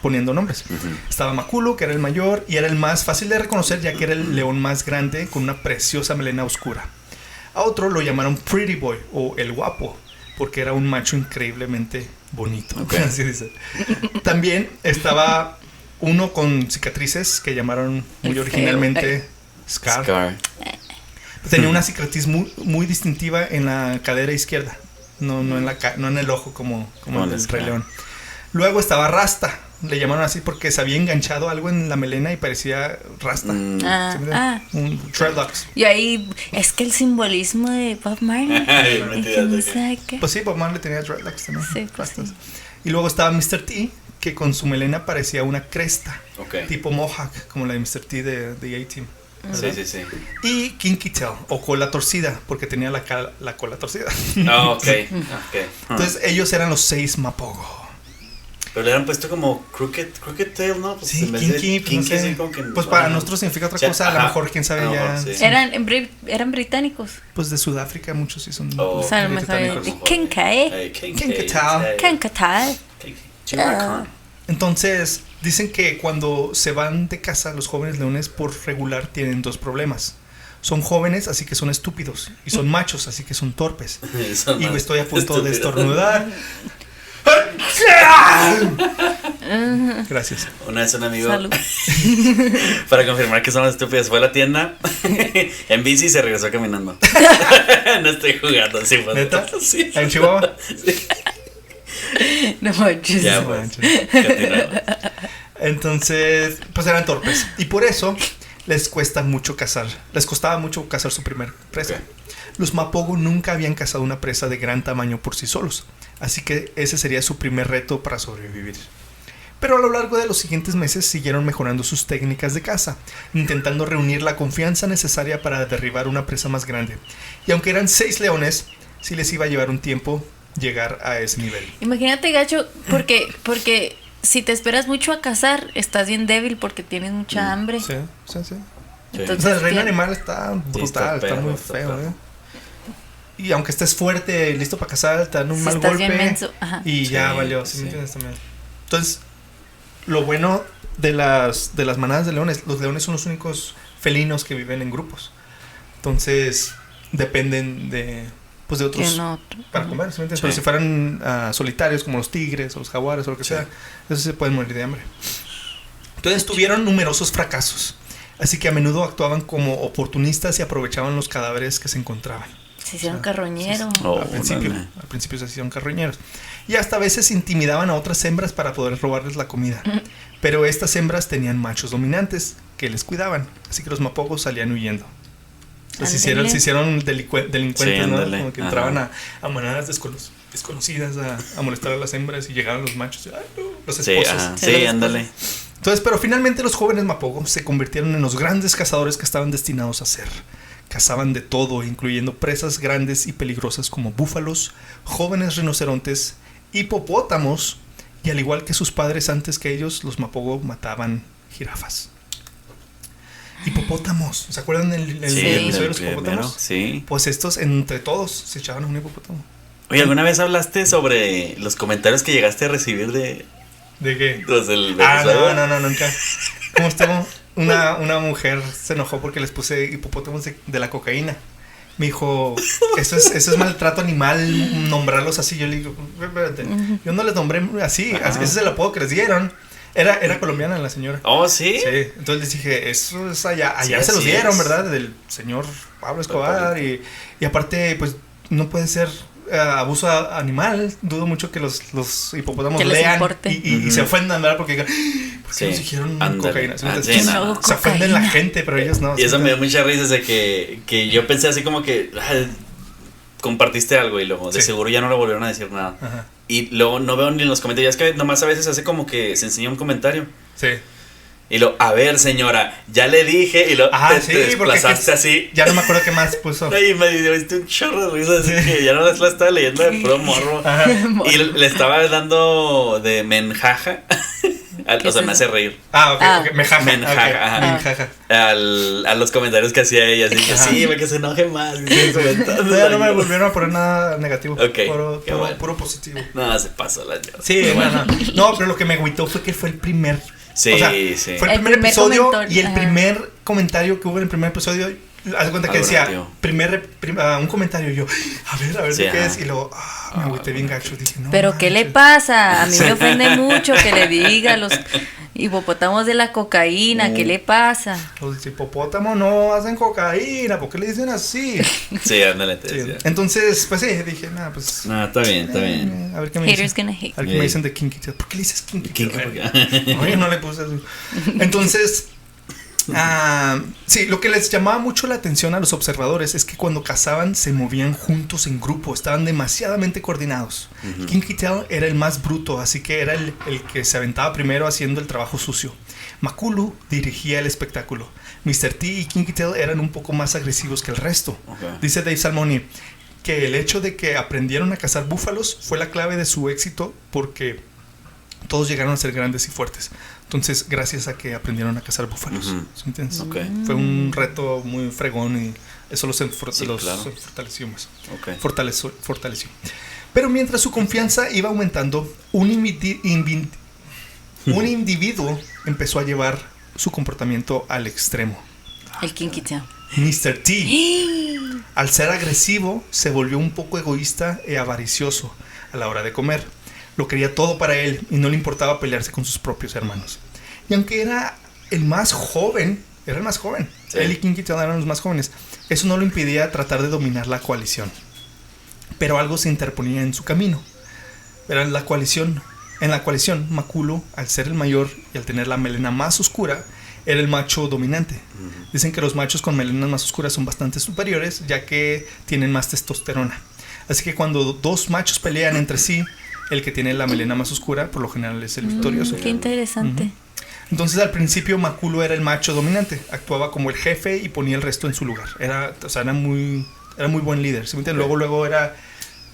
poniendo nombres. Estaba Maculo, que era el mayor, y era el más fácil de reconocer, ya que era el león más grande con una preciosa melena oscura. A otro lo llamaron Pretty Boy, o el guapo, porque era un macho increíblemente bonito. Okay. Así dice. También estaba uno con cicatrices, que llamaron muy El originalmente feo. Scar. Tenía una cicatriz muy distintiva en la cadera izquierda. No en el ojo como el del Rey León. Luego estaba Rasta. Le llamaron así porque se había enganchado algo en la melena y parecía Rasta. Un dreadlocks. Y ahí es que el simbolismo de Bob Marley. Pues sí, Bob Marley tenía dreadlocks también. Sí, pues rastas. sí. Y luego estaba Mr. T, que con su melena parecía una cresta. Okay. Tipo mohawk, como la de Mr. T de A-Team. Sí. Y Kinky Tail, o cola torcida, porque tenía la cola torcida. Ah, ok. Entonces ellos eran los 6 Mapogo. Pero le han puesto como crooked tail, ¿no? Pues Sí, en vez de Kinky, pues, no sé. sí, como que, Pues para nosotros significa otra cosa, a lo ajá. mejor quién sabe A lo ya. mejor, sí. Sí. Eran británicos. Pues de Sudáfrica muchos sí son Oh. O sea, a lo mejor británicos. de Kincaid. Hey, Kinky tail. Kincaid. Entonces, dicen que cuando se van de casa los jóvenes leones por regular tienen 2 problemas. Son jóvenes, así que son estúpidos. Y son machos, así que son torpes. Y estoy a punto de estornudar. Gracias. Una vez un amigo, Salud. para confirmar que somos estúpidos, fue a la tienda en bici y se regresó caminando. No estoy jugando, sí, fue. ¿Neta? Sí. ¿En Chihuahua? Sí. No manches. Ya, No pues. manches. Continuamos. Entonces, pues eran torpes. Y por eso les costaba mucho cazar su primer presa. Ok. Los Mapogo nunca habían cazado una presa de gran tamaño por sí solos, así que ese sería su primer reto para sobrevivir. Pero a lo largo de los siguientes meses siguieron mejorando sus técnicas de caza, intentando reunir la confianza necesaria para derribar una presa más grande. Y aunque eran 6 leones, sí les iba a llevar un tiempo llegar a ese nivel. Imagínate, gacho, porque si te esperas mucho a cazar, estás bien débil porque tienes mucha hambre. Sí. Sí. Entonces, O sea, el reino ¿qué? animal está brutal, está muy feo, Y aunque estés fuerte, listo para cazar, te dan un Si mal estás golpe bien menso, ajá. y ya Sí, valió, ¿sí sí. me entiendes también? Entonces, lo bueno de las manadas de leones, los leones son los únicos felinos que viven en grupos. Entonces, dependen de otros Que no. para comer, ¿sí me entiendes? Sí. Pero si fueran solitarios como los tigres o los jaguares o lo que sea, esos se pueden morir de hambre. Entonces tuvieron numerosos fracasos, así que a menudo actuaban como oportunistas y aprovechaban los cadáveres que se encontraban. Se hicieron carroñeros. Oh, Al principio órale. se hicieron carroñeros. Y hasta a veces intimidaban a otras hembras para poder robarles la comida. Pero estas hembras tenían machos dominantes que les cuidaban, así que los mapogos salían huyendo. O sea, se Ándale. hicieron delincuentes, Sí, ¿no? ándale. Como que Ajá. entraban a manadas desconocidas a molestar a las hembras y llegaban los machos. Y, ay, no, los Sí, esposos. ajá. Sí, Sí, los ándale. Entonces, pero finalmente los jóvenes Mapogo se convirtieron en los grandes cazadores que estaban destinados a ser. Cazaban de todo, incluyendo presas grandes y peligrosas como búfalos, jóvenes rinocerontes, hipopótamos, y al igual que sus padres antes que ellos, los Mapogo mataban jirafas. Hipopótamos, ¿se acuerdan del Sí, episodio de el los primero, hipopótamos? sí. Pues estos, entre todos, se echaban a un hipopótamo. Oye, ¿alguna vez hablaste sobre los comentarios que llegaste a recibir de ¿De qué? los del Ah, episodio? no, nunca. ¿Cómo estuvo? Una mujer se enojó porque les puse hipopótamos de la cocaína. Me dijo, eso es maltrato animal, nombrarlos así. Yo le digo, espérate, yo no les nombré así, ese es el apodo que les dieron. Era colombiana la señora. Oh, ¿sí? Sí, entonces les dije, eso es allá Sí, se los así dieron, es. ¿verdad? Del señor Pablo Escobar. Y aparte, pues, no puede ser abuso animal. Dudo mucho que los hipopótamos Que les lean importe. y se ofendan, ¿verdad? Porque digan, ¿por qué Sí, nos dijeron ándale. cocaína? ¿Sí me Ah, entiendes? sí, no. Se ofenden la Cocaína. gente, pero ellos no. Y eso ¿sí? me dio mucha risa de que yo pensé así como que compartiste algo y luego de seguro ya no lo volvieron a decir nada. Ajá. Y luego no veo ni en los comentarios. Es que nomás a veces hace como que se enseña un comentario. Sí. Y lo, a ver, señora, ya le dije. Y lo te desplazaste así. Ya no me acuerdo qué más puso. Y me diste un chorro de risa. Así que ya no la estaba leyendo de puro morro. Ajá. Y le estaba dando de menjaja. O sea, me hace reír. Ok. Menjaja. Menjaja. A los comentarios que hacía ella. Así que sí, que se enoje más. Ya no me volvieron a poner nada negativo. Ok. Puro positivo. No, se pasó la llave. Sí, no, pero lo que me agüitó fue que fue el primer. Sí, o sea, sí. Fue el primer episodio y el primer comentario que hubo en el primer episodio. Haz cuenta que decía un comentario. Y yo, a ver sí, qué es. Y luego, me agüité bien gacho. Dije, no. Pero, ¿qué le pasa? A mí me ofende mucho que le diga a los hipopótamos de la cocaína. ¿Qué le pasa? Los hipopótamos no hacen cocaína. ¿Por qué le dicen así? Sí, ándale, te decía. Entonces, pues sí, dije, nada, pues. Está bien. A ver qué me Haters dicen. gonna hate. A ver qué me dicen de Kinky Tail. ¿Por qué le dices Kinky Tail? Oye, no le puse eso. Entonces. Sí, lo que les llamaba mucho la atención a los observadores es que cuando cazaban se movían juntos en grupo, estaban demasiadamente coordinados. Kinky Tail era el más bruto, así que era el que se aventaba primero haciendo el trabajo sucio. Makulu dirigía el espectáculo. Mr. T y Kinky Tail eran un poco más agresivos que el resto. Dice Dave Salmoni que el hecho de que aprendieron a cazar búfalos fue la clave de su éxito porque todos llegaron a ser grandes y fuertes. Entonces, gracias a que aprendieron a cazar búfalos. ¿Sí entiendes? Fue un reto muy fregón y eso los fortaleció más. Fortaleció. Pero mientras su confianza iba aumentando, un individuo empezó a llevar su comportamiento al extremo. El Kinky Tail. Mr. T. Al ser agresivo, se volvió un poco egoísta y avaricioso a la hora de comer. Lo quería todo para él y no le importaba pelearse con sus propios hermanos. Y aunque era el más joven, sí. Él y Kinky Tail eran los más jóvenes, eso no lo impedía tratar de dominar la coalición. Pero algo se interponía en su camino. Era en la coalición, Makulu, al ser el mayor y al tener la melena más oscura, era el macho dominante. Dicen que los machos con melenas más oscuras son bastante superiores, ya que tienen más testosterona. Así que cuando dos machos pelean entre sí, el que tiene la melena más oscura, por lo general es el victorioso. Qué interesante. Entonces al principio Makulu era el macho dominante, actuaba como el jefe y ponía el resto en su lugar. Era muy buen líder. ¿Sí? Luego era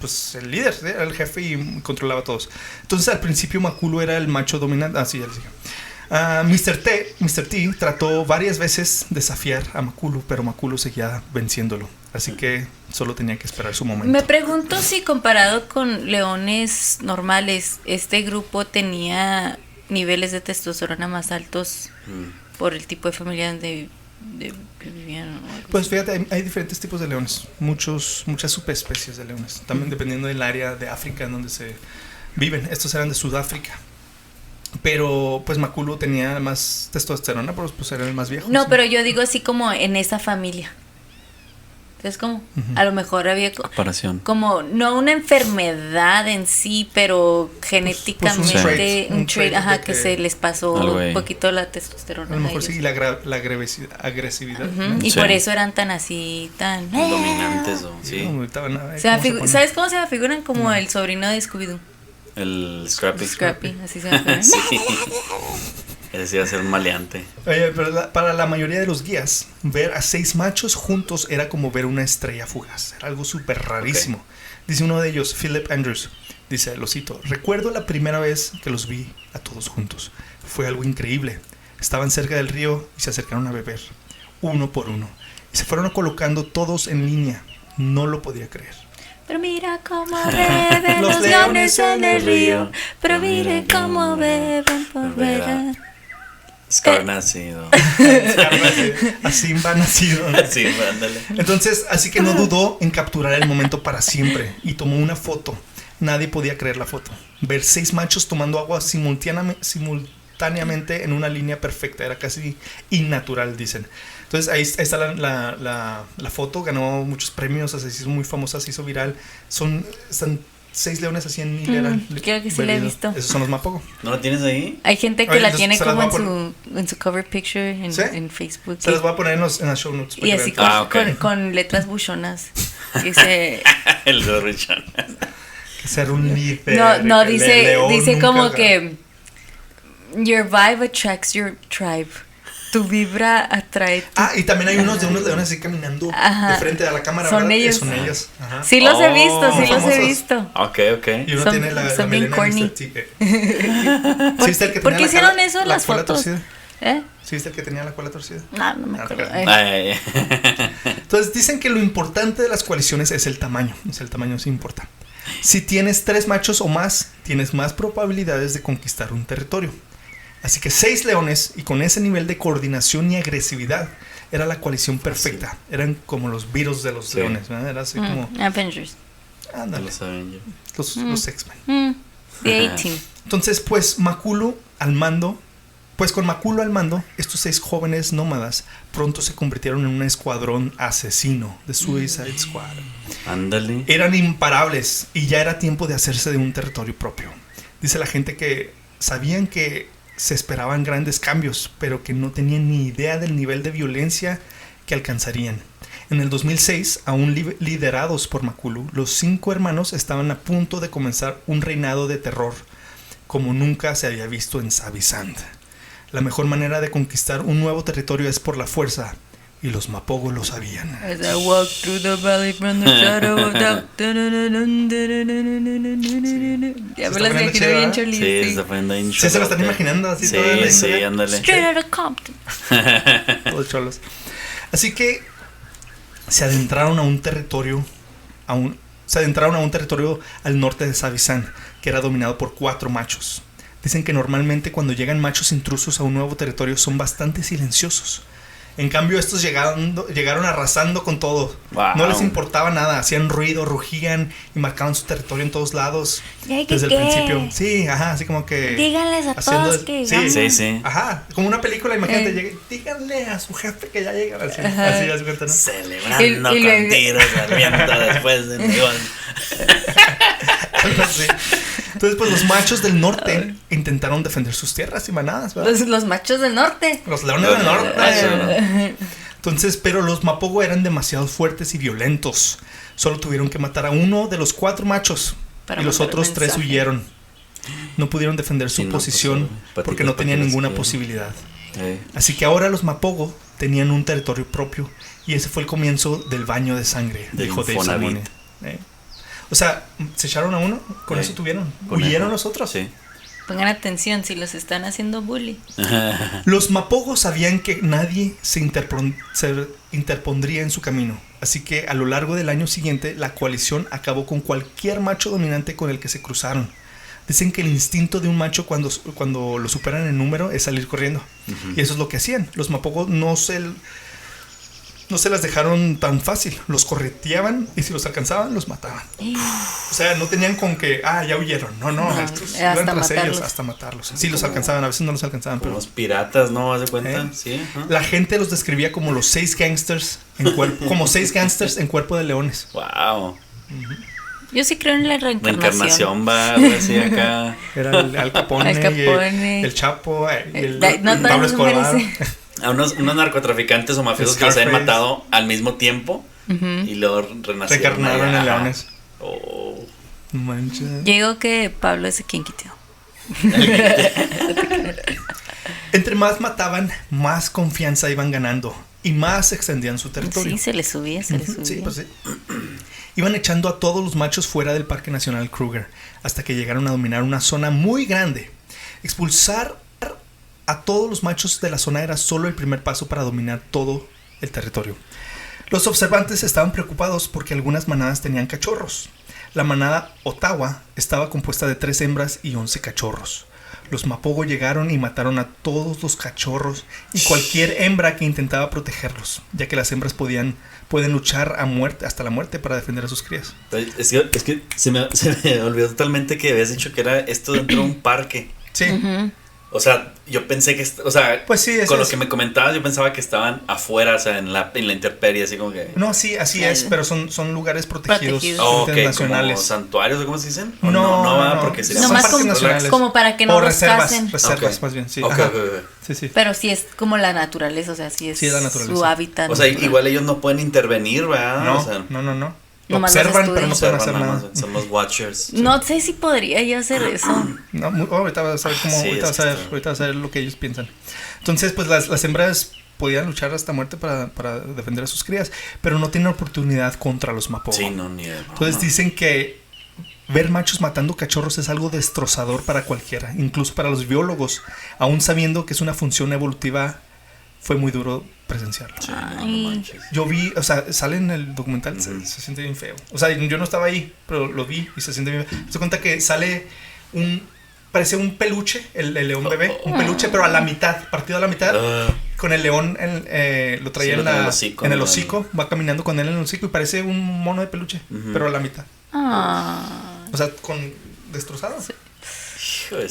pues el líder, ¿sí? Era el jefe y controlaba a todos. Entonces al principio Makulu era el macho dominante. Sí, ya les dije. Mr. T trató varias veces desafiar a Makulu, pero Makulu seguía venciéndolo. Así que solo tenía que esperar su momento. Me pregunto si comparado con leones normales, este grupo tenía niveles de testosterona más altos por el tipo de familia donde vivían. Pues fíjate, hay diferentes tipos de leones, muchas subespecies de leones, también dependiendo del área de África en donde se viven. Estos eran de Sudáfrica. Pero pues Makulu tenía más testosterona, pues era el más viejo. No, ¿sí? Pero yo digo así como en esa familia. Entonces como a lo mejor había como no una enfermedad en sí, pero genéticamente un trait que se les pasó un poquito la testosterona. A lo mejor sí, la agresividad. Y por eso eran tan así, tan dominantes. Sí. ¿Sabes cómo se me figuran? Como el sobrino de Scooby-Doo. El Scrappy, así se me figura. Sí. Ese iba a ser un maleante. Pero para la mayoría de los guías, ver a 6 machos juntos era como ver una estrella fugaz. Era algo súper rarísimo. Dice uno de ellos, Philip Andrews, dice, lo cito: recuerdo la primera vez que los vi a todos juntos. Fue algo increíble. Estaban cerca del río y se acercaron a beber, uno por uno. Y se fueron colocando todos en línea. No lo podía creer. Pero mira cómo beben los leones en el río. Pero mire cómo beben por ver. Scar nacido. Simba nacido. Simba, ándale. Entonces, así que no dudó en capturar el momento para siempre y tomó una foto. Nadie podía creer la foto. Ver 6 machos tomando agua simultáneamente en una línea perfecta era casi innatural, dicen. Entonces ahí está la foto. Ganó muchos premios, así hizo muy famosa, se hizo viral. Están 6 leones así en hilera. Creo que sí la he visto. Esos son los Mapogo. ¿No la tienes ahí? Hay gente que la tiene como en su cover picture en Facebook. Se las voy a poner en las show notes. Y así con letras buchonas. Dice... El gorrichón. Ser un líder. No, dice como que... Your vibe attracts your tribe. Tu vibra atrae. Y también hay unos leones así caminando de frente a la cámara. Son ¿verdad? ellos. Son ellos. Ajá. Sí los he visto, Ok. Y uno tiene la melena corny. ¿Sí viste el que ¿Por qué hicieron eso en las fotos? ¿Sí viste el que tenía la cola torcida? No me acuerdo. Entonces dicen que lo importante de las coaliciones es el tamaño. O sea, el tamaño sí importa. Si tienes 3 machos o más, tienes más probabilidades de conquistar un territorio. Así que 6 leones, y con ese nivel de coordinación y agresividad, era la coalición perfecta. Eran como los Beatles de los leones, ¿verdad? Era así como... Avengers. Ándale. Los Avengers. Los X-Men. The A-Team. Entonces, pues, con Makulu al mando, estos 6 jóvenes nómadas pronto se convirtieron en un escuadrón asesino de Suicide Squad. Ándale. Eran imparables y ya era tiempo de hacerse de un territorio propio. Dice la gente que sabían que se esperaban grandes cambios, pero que no tenían ni idea del nivel de violencia que alcanzarían. En el 2006, aún liderados por Makulu, los 5 hermanos estaban a punto de comenzar un reinado de terror como nunca se había visto en Savisand. La mejor manera de conquistar un nuevo territorio es por la fuerza, y los Mapogo lo sabían. As I walk through the valley from the shadow of doubt. Ya me las imagino bien cholitas. Sí, se está poniendo bien. Sí, se lo están imaginando así. Sí, ándale. Straight out of Compton. Todos cholos. Así que se adentraron a un territorio al norte de Savisand, que era dominado por 4 machos. Dicen que normalmente cuando llegan machos intrusos a un nuevo territorio son bastante silenciosos. En cambio, estos llegaron arrasando con todo. Wow. No les importaba nada, hacían ruido, rugían y marcaban su territorio en todos lados. Desde el principio. Sí, así como que... Díganles a todos que sí. Ajá, como una película, imagínate, díganle a su jefe que ya llega. Así cuenta, ¿no? Celebrando con tiros al viento después de León. Sí. Entonces, pues los machos del norte intentaron defender sus tierras y manadas, ¿verdad? Los machos del norte. Los leones del norte. Entonces, pero los Mapogo eran demasiado fuertes y violentos. Solo tuvieron que matar a uno de los 4 machos. Y los otros 3 huyeron. No pudieron defender su posición porque no tenían ninguna posibilidad. Así que ahora los Mapogo tenían un territorio propio. Y ese fue el comienzo del baño de sangre, dijo Dave Salmone. O sea, se echaron a uno, con eso tuvieron. ¿Huyeron los otros? Sí. Pongan atención si los están haciendo bully. Los Mapogo sabían que nadie se interpondría en su camino. Así que a lo largo del año siguiente, la coalición acabó con cualquier macho dominante con el que se cruzaron. Dicen que el instinto de un macho cuando lo superan en número es salir corriendo. Y eso es lo que hacían. Los Mapogo no se las dejaron tan fácil. Los correteaban y si los alcanzaban, los mataban. O sea, no tenían con que, ya huyeron. No, estos iban tras ellos hasta matarlos. Sí, los alcanzaban, a veces no los alcanzaban. Pero los piratas, ¿no? ¿Haz de cuenta? Sí. La gente los describía como los 6 gangsters en cuerpo, como 6 gangsters en cuerpo de leones. Wow. Yo sí creo en la reencarnación. Va así acá. Era el Al Capone. Y el Chapo, y el Pablo Escobar. A unos narcotraficantes o mafiosos que los habían matado al mismo tiempo y luego reencarnaron en leones. Mancha. Yo digo que Pablo es el quien quitó. Entre más mataban, más confianza iban ganando y más extendían su territorio. Sí, se les subía. Sí, pues sí. Iban echando a todos los machos fuera del Parque Nacional Kruger hasta que llegaron a dominar una zona muy grande. Expulsar a todos los machos de la zona era solo el primer paso para dominar todo el territorio. Los observantes estaban preocupados porque algunas manadas tenían cachorros. La manada Ottawa estaba compuesta de 3 hembras y 11 cachorros. Los Mapogo llegaron y mataron a todos los cachorros y cualquier hembra que intentaba protegerlos, ya que las hembras pueden luchar hasta la muerte para defender a sus crías. Es que se me olvidó totalmente que habías dicho que era esto dentro de un parque. Sí. O sea, yo pensé que... O sea, pues sí, con lo que me comentabas, yo pensaba que estaban afuera, o sea, en la intemperie, así como que... No, sí, así es, pero son lugares protegidos internacionales. ¿Como santuarios o cómo se dicen? No, porque serían más parques nacionales. Como para que no los casen. Reservas, más bien, sí. Sí. Pero sí es como la naturaleza, o sea, sí es la naturaleza. Su hábitat. O sea, igual ellos no pueden intervenir, ¿verdad? No, o sea, no. observan, pero no pueden hacer nada. Son los watchers. No sé si podría yo hacer eso. No, ahorita vas a ver cómo, ahorita vas a ver lo que ellos piensan. Entonces, pues las hembras podían luchar hasta muerte para defender a sus crías, pero no tienen oportunidad contra los Mapogo. Sí, no, ni de Entonces dicen que ver machos matando cachorros es algo destrozador para cualquiera, incluso para los biólogos, aún sabiendo que es una función evolutiva. Fue muy duro presenciarlo. Sí, no yo vi, o sea, sale en el documental, se siente bien feo. O sea, yo no estaba ahí, pero lo vi y se siente bien feo. Se cuenta que sale parece un peluche, el león bebé, un peluche, pero a la mitad, partido a la mitad, con el león, lo traía en el hocico, va caminando con él en el hocico y parece un mono de peluche, pero a la mitad. O sea, destrozado. Sí.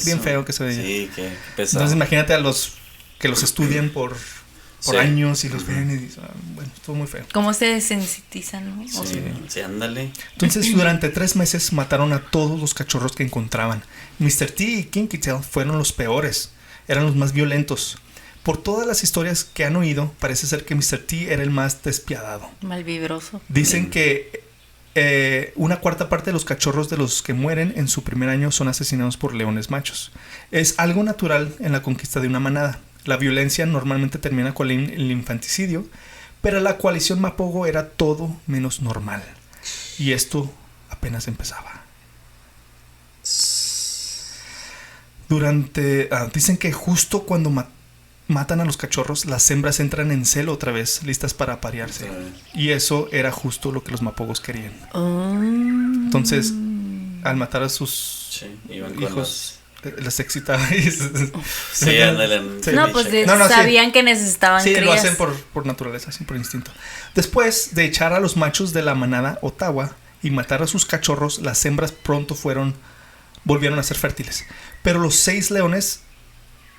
Bien feo que se veía. Sí, qué pesado. Entonces imagínate a los que los estudian por años y los ven y dicen, bueno, estuvo muy feo. ¿Cómo se desensitizan, no? Sí, ándale. Entonces, durante 3 meses mataron a todos los cachorros que encontraban. Mr. T y Kinky Tail fueron los peores, eran los más violentos. Por todas las historias que han oído, parece ser que Mr. T era el más despiadado. Malvibroso. Dicen que 1/4 parte de los cachorros de los que mueren en su primer año son asesinados por leones machos. Es algo natural en la conquista de una manada. La violencia normalmente termina con el infanticidio, pero la coalición Mapogo era todo menos normal. Y esto apenas empezaba. Dicen que justo cuando matan a los cachorros, las hembras entran en celo otra vez, listas para aparearse. Y eso era justo lo que los Mapogos querían. Entonces, al matar a sus hijos, les excitaba. Sabían que necesitaban crías. Sí, lo hacen por naturaleza, así por instinto. Después de echar a los machos de la manada Ottawa y matar a sus cachorros, las hembras pronto volvieron a ser fértiles. Pero los 6 leones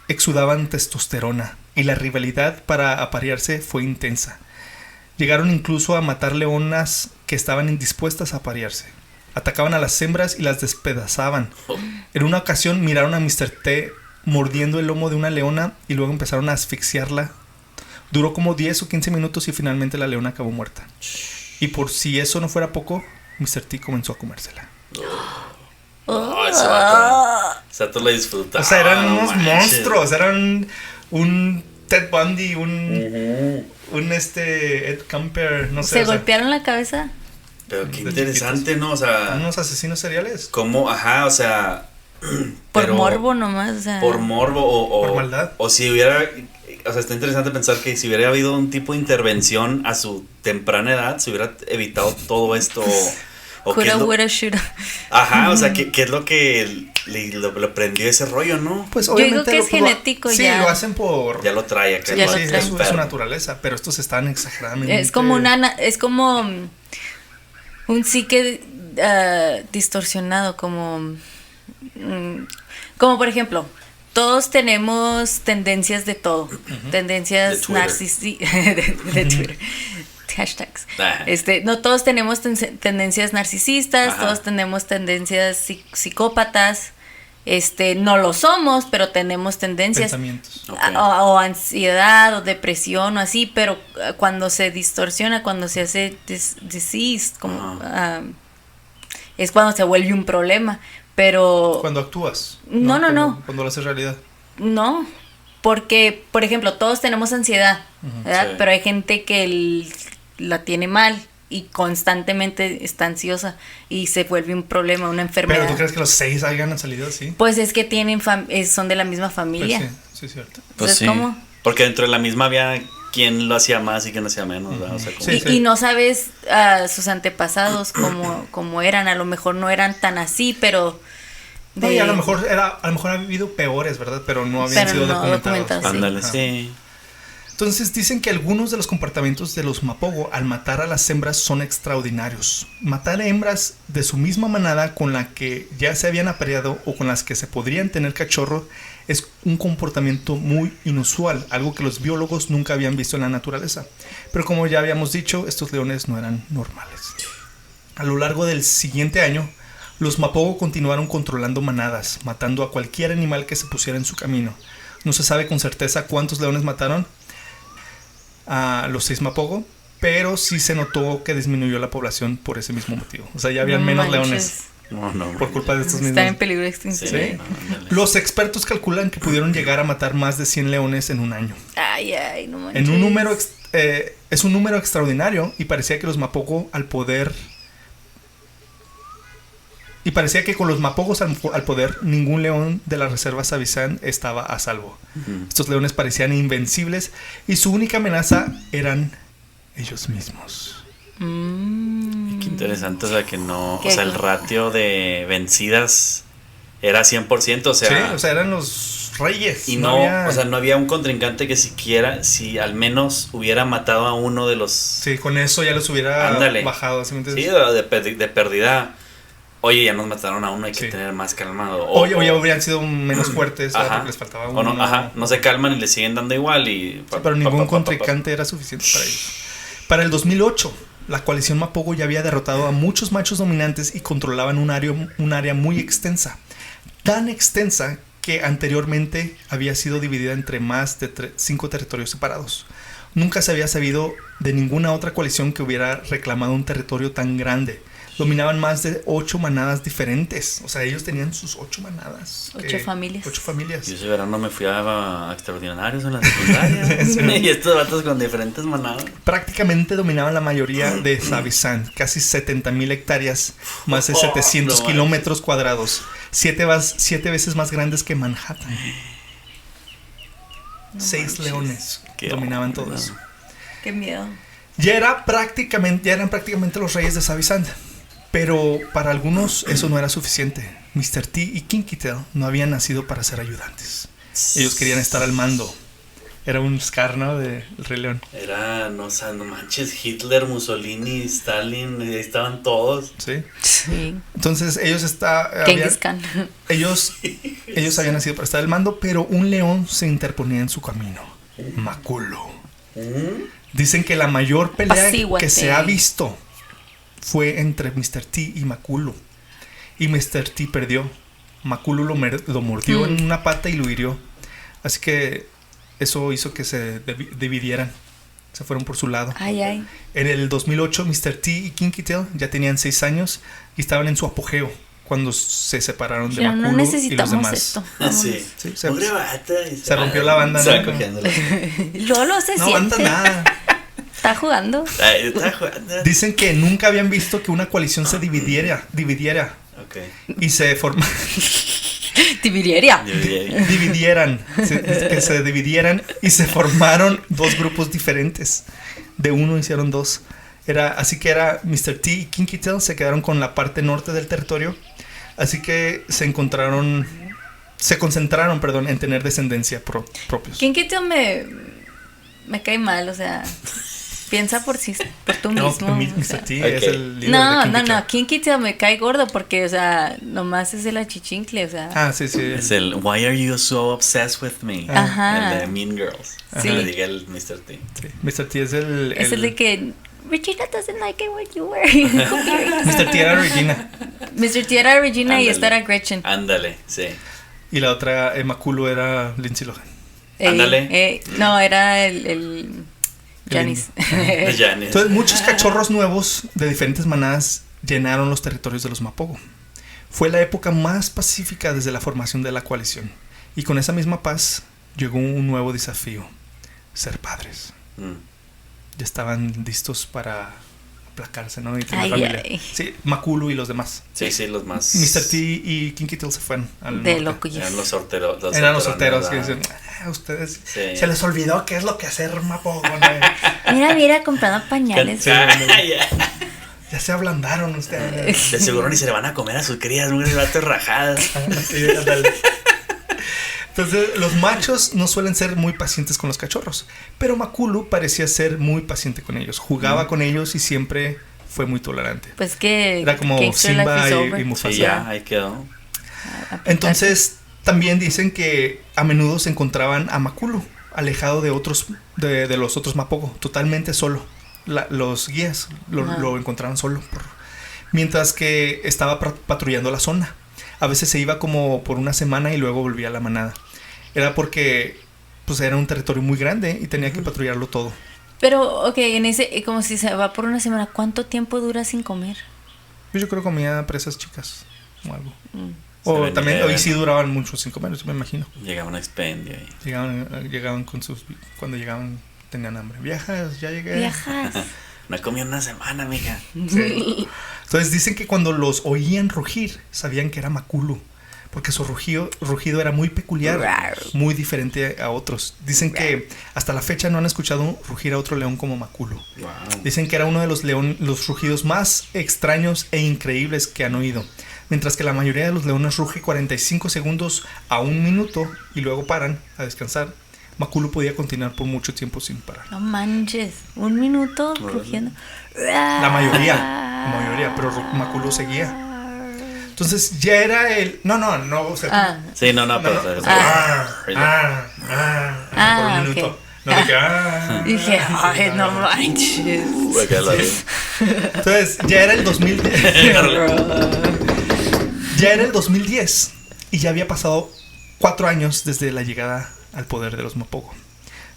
exudaban testosterona y la rivalidad para aparearse fue intensa. Llegaron incluso a matar leonas que estaban indispuestas a aparearse. Atacaban a las hembras y las despedazaban. En una ocasión miraron a Mr. T mordiendo el lomo de una leona y luego empezaron a asfixiarla. Duró como 10 o 15 minutos y finalmente la leona acabó muerta. Y por si eso no fuera poco, Mr. T comenzó a comérsela. O sea, tú lo disfrutabas. O sea, eran unos monstruos. Eran un Ted Bundy, un Ed Kemper, no sé. ¿Se golpearon la cabeza? Pero qué interesante, ¿no? O sea, unos asesinos seriales. ¿Cómo? Ajá, o sea. Por morbo nomás, o sea. Por morbo o por maldad. O si hubiera. O sea, está interesante pensar que si hubiera habido un tipo de intervención a su temprana edad, se hubiera evitado todo esto. Ajá, o sea, ¿qué es lo que le prendió ese rollo, no? Pues yo digo que es genético ya. Sí, lo hacen por... Ya lo trae acá. Es su naturaleza, pero estos están exageradamente... Es como un psique distorsionado, como por ejemplo, todos tenemos tendencias de todo, tendencias narcisistas de Twitter. Hashtags. No todos tenemos tendencias narcisistas, todos tenemos tendencias psicópatas. No lo somos, pero tenemos tendencias. Pensamientos. O ansiedad o depresión o así, pero cuando se distorsiona, cuando se hace diseased, como es cuando se vuelve un problema. Pero cuando actúas. No. Cuando lo haces realidad. No, porque, por ejemplo, todos tenemos ansiedad, ¿verdad? Sí. Pero hay gente que la tiene mal y constantemente está ansiosa y se vuelve un problema, una enfermedad. ¿Pero tú crees que los 6 hayan salido así? Pues es que son de la misma familia. Pues sí, cierto. Pues sí. ¿Cómo? Porque dentro de la misma había quien lo hacía más y quien lo hacía menos, ¿verdad? O sea, y no sabes sus antepasados cómo eran, a lo mejor no eran tan así, pero... No, y a lo mejor han vivido peores, ¿verdad? Pero no habían sido documentados. Ándale, sí. Entonces dicen que algunos de los comportamientos de los Mapogo al matar a las hembras son extraordinarios. Matar a hembras de su misma manada con la que ya se habían apareado o con las que se podrían tener cachorro es un comportamiento muy inusual, algo que los biólogos nunca habían visto en la naturaleza. Pero como ya habíamos dicho, estos leones no eran normales. A lo largo del siguiente año, los Mapogo continuaron controlando manadas, matando a cualquier animal que se pusiera en su camino. No se sabe con certeza cuántos leones mataron a los 6 Mapogo, pero sí se notó que disminuyó la población por ese mismo motivo. O sea, ya habían menos leones. Por culpa de estos mismos. Está en peligro de extinción. Sí. Los expertos calculan que pudieron llegar a matar más de 100 leones en un año. Ay, no manches. Es un número extraordinario y parecía que los Mapogo Y parecía que con los Mapogos al poder, ningún león de la reserva Savisán estaba a salvo. Estos leones parecían invencibles y su única amenaza eran ellos mismos. Qué interesante, o sea, que no... O sea, el ratio de vencidas era 100%, o sea... Sí, o sea, eran los reyes. Y no había un contrincante que siquiera, si al menos hubiera matado a uno de los... Sí, con eso ya los hubiera bajado. ¿Sí? Sí, de pérdida... Oye, ya nos mataron a uno, hay que tener más calma. O ya habrían sido menos fuertes, porque les faltaba uno. No se calman y le siguen dando igual. Pero ningún contrincante era suficiente para ellos. Para el 2008, la coalición Mapogo ya había derrotado a muchos machos dominantes y controlaban un área muy extensa. Tan extensa que anteriormente había sido dividida entre más de 5 territorios separados. Nunca se había sabido de ninguna otra coalición que hubiera reclamado un territorio tan grande. Dominaban más de 8 manadas diferentes. O sea, ellos tenían sus 8 manadas. 8 familias. 8 familias. Yo ese verano me fui a extraordinarios en la secundaria. Y estos vatos con diferentes manadas. Prácticamente dominaban la mayoría de Savisán. Casi 70,000 hectáreas. Más de 700 kilómetros cuadrados. 7 veces más grandes que Manhattan. 6 leones dominaban todo eso. Qué miedo. Ya eran prácticamente los reyes de Savisán. Pero para algunos eso no era suficiente. Mr. T y Kinky Tail no habían nacido para ser ayudantes. Ellos querían estar al mando. Era un Scar, ¿no? De El Rey León. Era, no manches, Hitler, Mussolini, Stalin, ahí estaban todos. Sí. Entonces ellos ellos habían nacido para estar al mando, pero un león se interponía en su camino. Maculo. Dicen que la mayor pelea que se ha visto fue entre Mr. T y Maculo. Y Mr. T perdió. Maculo lo mordió en una pata y lo hirió. Así que eso hizo que se dividieran. Se fueron por su lado. En el 2008, Mr. T y Kinky Tail ya tenían 6 años y estaban en su apogeo cuando se separaron de Maculo y los demás. Se rompió la banda. Lolo se no aguanta nada. Está jugando. Dicen que nunca habían visto que una coalición se dividiera. Y se formara. Dividieran. Que se dividieran y se formaron 2 grupos diferentes. De uno hicieron 2. Así que era Mr. T y Kinky Tail se quedaron con la parte norte del territorio. Así que se concentraron, en tener descendencia propios. Kinky Tail me cae mal, o sea, piensa por tú mismo. Mr. T es el líder de Kinky Tail. No, Kinky Tail me cae gordo porque, o sea, nomás es el achichincle, o sea. Sí. Es el Why are you so obsessed with me? El de Mean Girls. Sí. Le diga el Mr. T. Sí. Mr. T es el... Es el de que Regina doesn't like it when you wear. Mr. T era Regina. Mr. T era Regina. Ándale. Y esta era Gretchen. Ándale, sí. Y la otra, Maculo, era Lindsay Lohan. Ándale. No, era el Janice. Entonces, muchos cachorros nuevos de diferentes manadas llenaron los territorios de los Mapogo. Fue la época más pacífica desde la formación de la coalición. Y con esa misma paz llegó un nuevo desafío: ser padres. Ya estaban listos para aplacarse, ¿no? Y tener familia. Sí, Maculo y los demás. Sí, los más. Mr. T y Kinky Tail se fueron al norte. Eran los solteros. Eran los solteros que dicen, ustedes se les olvidó qué es lo que hacer Mapogo, ¿no? Mira, comprando pañales. Ya se ablandaron ustedes. De seguro ni se le van a comer a sus crías, unas vatos rajadas. Entonces, los machos no suelen ser muy pacientes con los cachorros, pero Maculo parecía ser muy paciente con ellos. Jugaba con ellos y siempre fue muy tolerante. Pues que era como Simba y Mufasa. Sí, ya, ahí quedó. Entonces, también dicen que a menudo se encontraban a Maculo alejado de los otros Mapogo, totalmente solo. Los guías lo encontraban solo, mientras que estaba patrullando la zona. A veces se iba como por una semana y luego volvía a la manada. Era porque pues era un territorio muy grande y tenía que patrullarlo todo. Pero, ok, en ese, como si se va por una semana, ¿cuánto tiempo dura sin comer? Yo creo que comía presas chicas o algo. O también, hoy sí duraban mucho sin comer, me imagino. Llegaban a expendio ahí. Llegaban con sus... Cuando llegaban tenían hambre. Viejas, ya llegué. Viejas. No comí una semana, mija. Sí. Entonces dicen que cuando los oían rugir, sabían que era Makulu. Porque su rugido era muy peculiar, muy diferente a otros. Dicen que hasta la fecha no han escuchado rugir a otro león como Makulu. Wow. Dicen que era uno de los rugidos más extraños e increíbles que han oído. Mientras que la mayoría de los leones ruge 45 segundos a 1 minuto y luego paran a descansar, Makulu podía continuar por mucho tiempo sin parar. No manches, 1 minuto rugiendo. La mayoría, pero Makulu seguía. Entonces ya era el... No, o sea... Sí, no, pero... por 1 minuto. Okay. No de que... Dije, ay, no manches. Entonces ya era el 2010. Ya era el 2010 y ya había pasado 4 años desde la llegada al poder de los Mapogo.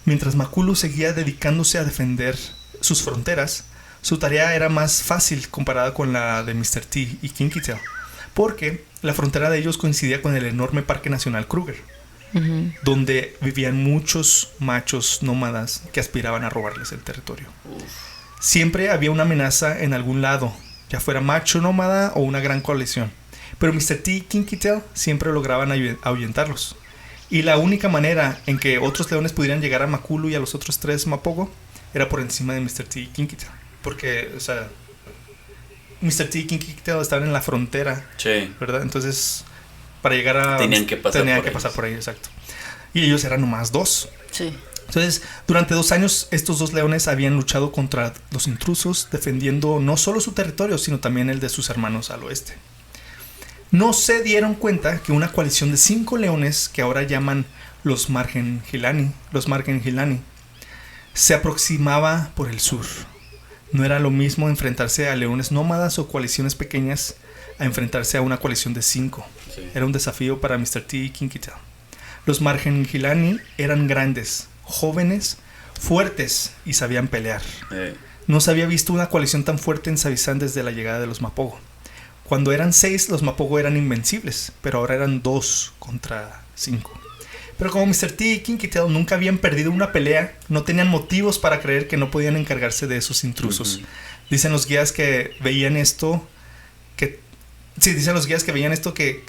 Mientras Makulu seguía dedicándose a defender sus fronteras, su tarea era más fácil comparada con la de Mr. T y Kinky Tail, porque la frontera de ellos coincidía con el enorme Parque Nacional Kruger, donde vivían muchos machos nómadas que aspiraban a robarles el territorio. Siempre había una amenaza en algún lado, ya fuera macho nómada o una gran coalición, pero Mr. T y Kinky Tail siempre lograban ahuyentarlos. Y la única manera en que otros leones pudieran llegar a Makulu y a los otros 3 Mapogo era por encima de Mr. T y Kinky Tail. Porque, o sea, Mr. T y Kinky Tail estaban en la frontera, sí, ¿verdad? Entonces, para llegar a... Tenían que pasar por ahí, exacto. Y ellos eran nomás 2. Sí. Entonces, durante 2 años, estos 2 leones habían luchado contra los intrusos, defendiendo no solo su territorio, sino también el de sus hermanos al oeste. No se dieron cuenta que una coalición de 5 leones, que ahora llaman los Margengilani, se aproximaba por el sur. No era lo mismo enfrentarse a leones nómadas o coaliciones pequeñas a enfrentarse a una coalición de 5. Sí. Era un desafío para Mr. T y Kinky Tail. Los Margengilani eran grandes, jóvenes, fuertes y sabían pelear. No se había visto una coalición tan fuerte en Savizán desde la llegada de los Mapogo. Cuando eran 6, los Mapogo eran invencibles, pero ahora eran 2 contra 5. Pero como Mr. T y Kinky Tail nunca habían perdido una pelea, no tenían motivos para creer que no podían encargarse de esos intrusos. Dicen los guías que veían esto, que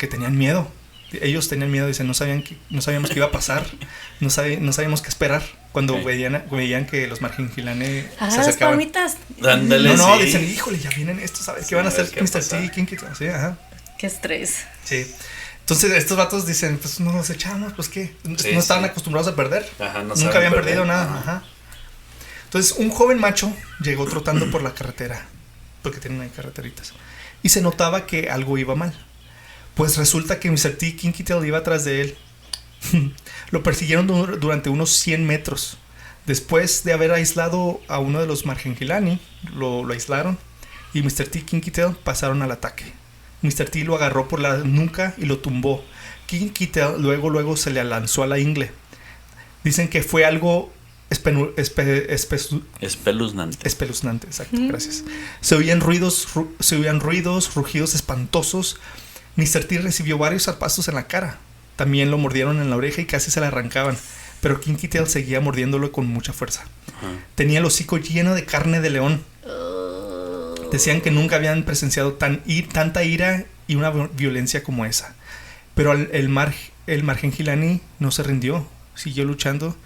tenían miedo. Ellos tenían miedo, dicen, no sabíamos qué iba a pasar, no sabíamos qué esperar cuando veían que los Margengilani se acercaban. Palomitas. No, dicen, híjole, ya vienen estos, ¿sabes qué van a hacer Mr. T y Kinky Tail? Sí, ajá. Qué estrés. Sí. Entonces estos vatos dicen, pues no nos echamos, pues qué, no estaban acostumbrados a perder. Ajá, nunca habían perdido nada. Ajá. Entonces un joven macho llegó trotando por la carretera, porque tienen ahí carreteritas, y se notaba que algo iba mal. Pues resulta que Mr. T y Kinky Tail iba atrás de él. Lo persiguieron durante unos 100 metros. Después de haber aislado a uno de los Margengilani, lo aislaron, y Mr. T y Kinky Tail pasaron al ataque. Mr. T lo agarró por la nuca y lo tumbó. Kinky Tail luego se le lanzó a la ingle. Dicen que fue algo espeluznante, exacto, gracias. Se oían ruidos, rugidos espantosos. Mr. T recibió varios zarpazos en la cara. También lo mordieron en la oreja y casi se la arrancaban. Pero Kinky Tail seguía mordiéndolo con mucha fuerza. Tenía el hocico lleno de carne de león. Decían que nunca habían presenciado tanta ira y una violencia como esa. Pero el Margengilani no se rindió. Siguió luchando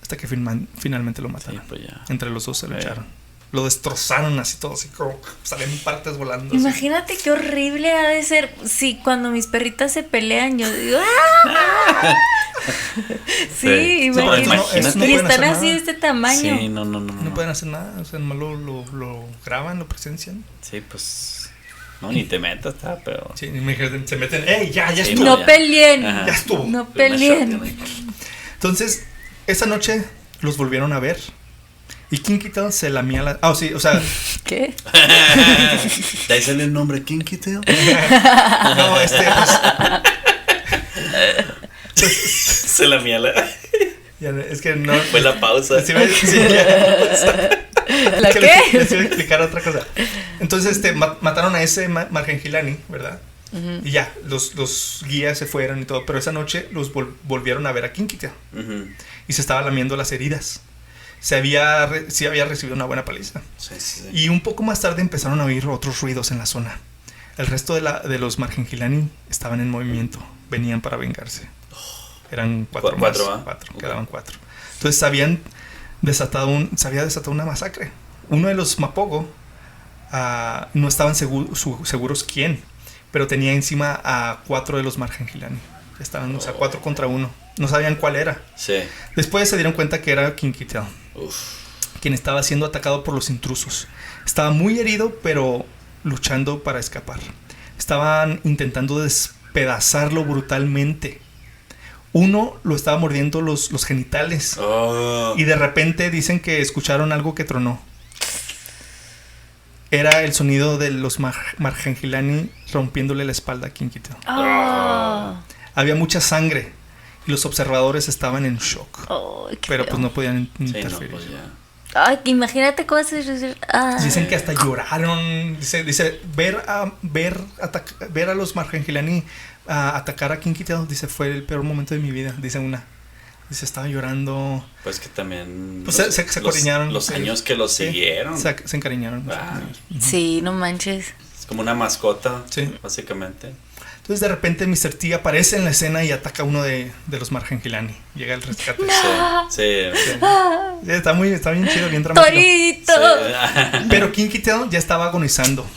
hasta que finalmente lo mataron. Sí, pues entre los 2 se lucharon. Lo destrozaron así todo, así como salen partes volando. Imagínate qué horrible ha de ser. Sí, cuando mis perritas se pelean, yo digo ¡ah! Sí, imagínate. Y están así de este tamaño. Sí, no pueden hacer nada. O sea, nomás lo graban, lo presencian. Sí, pues. No, ni te metas, pero. Sí, se meten. ¡Ey, ya estuvo! No peleen. Ya estuvo. No peleen. Entonces, esa noche los volvieron a ver. Y Kinky Tail se lamía la... sí, o sea... ¿Qué? ¿De ahí sale el nombre Kinky Tail? No, pues, se lamía la... Ya, es que no. Fue la pausa. Sí, ¿La qué? Les iba a explicar otra cosa. Entonces, mataron a ese Margengilani, ¿verdad? Uh-huh. Y ya, los guías se fueron y todo. Pero esa noche los volvieron a ver a Kinky Tail. Uh-huh. Y se estaba lamiendo las heridas. Sí había recibido una buena paliza. Sí. Y un poco más tarde empezaron a oír otros ruidos en la zona. El resto de los Margengilani estaban en movimiento. Venían para vengarse. Eran cuatro. Quedaban 4. Entonces se había desatado una masacre. Uno de los Mapogo no estaban seguros quién, pero tenía encima a 4 de los Margengilani. Estaban, o sea, 4 contra 1. No sabían cuál era. Sí. Después se dieron cuenta que era Kinky Tail, quien estaba siendo atacado por los intrusos. Estaba muy herido, pero luchando para escapar. Estaban intentando despedazarlo brutalmente. Uno lo estaba mordiendo los genitales. Y de repente dicen que escucharon algo que tronó. Era el sonido de los Margengilani rompiéndole la espalda a Kinky Tail. Había mucha sangre y los observadores estaban en shock. Pero pues no podían interferir. No, pues ay, imagínate cosas. Dicen que hasta lloraron. Dice ver a los Margengilani atacar a Kinky Tail, dice, fue el peor momento de mi vida. Dice una. Dice, estaba llorando. Pues que también pues se encariñaron. Los años que los siguieron. Se encariñaron. Sí, no manches. Es como una mascota, básicamente. Entonces de repente Mr. T aparece en la escena y ataca a uno de los Margengilani. Llega el rescate. No. Sí. Está bien chido, bien dramático. ¡Torito! Sí. Pero Kinky Tail ya estaba agonizando.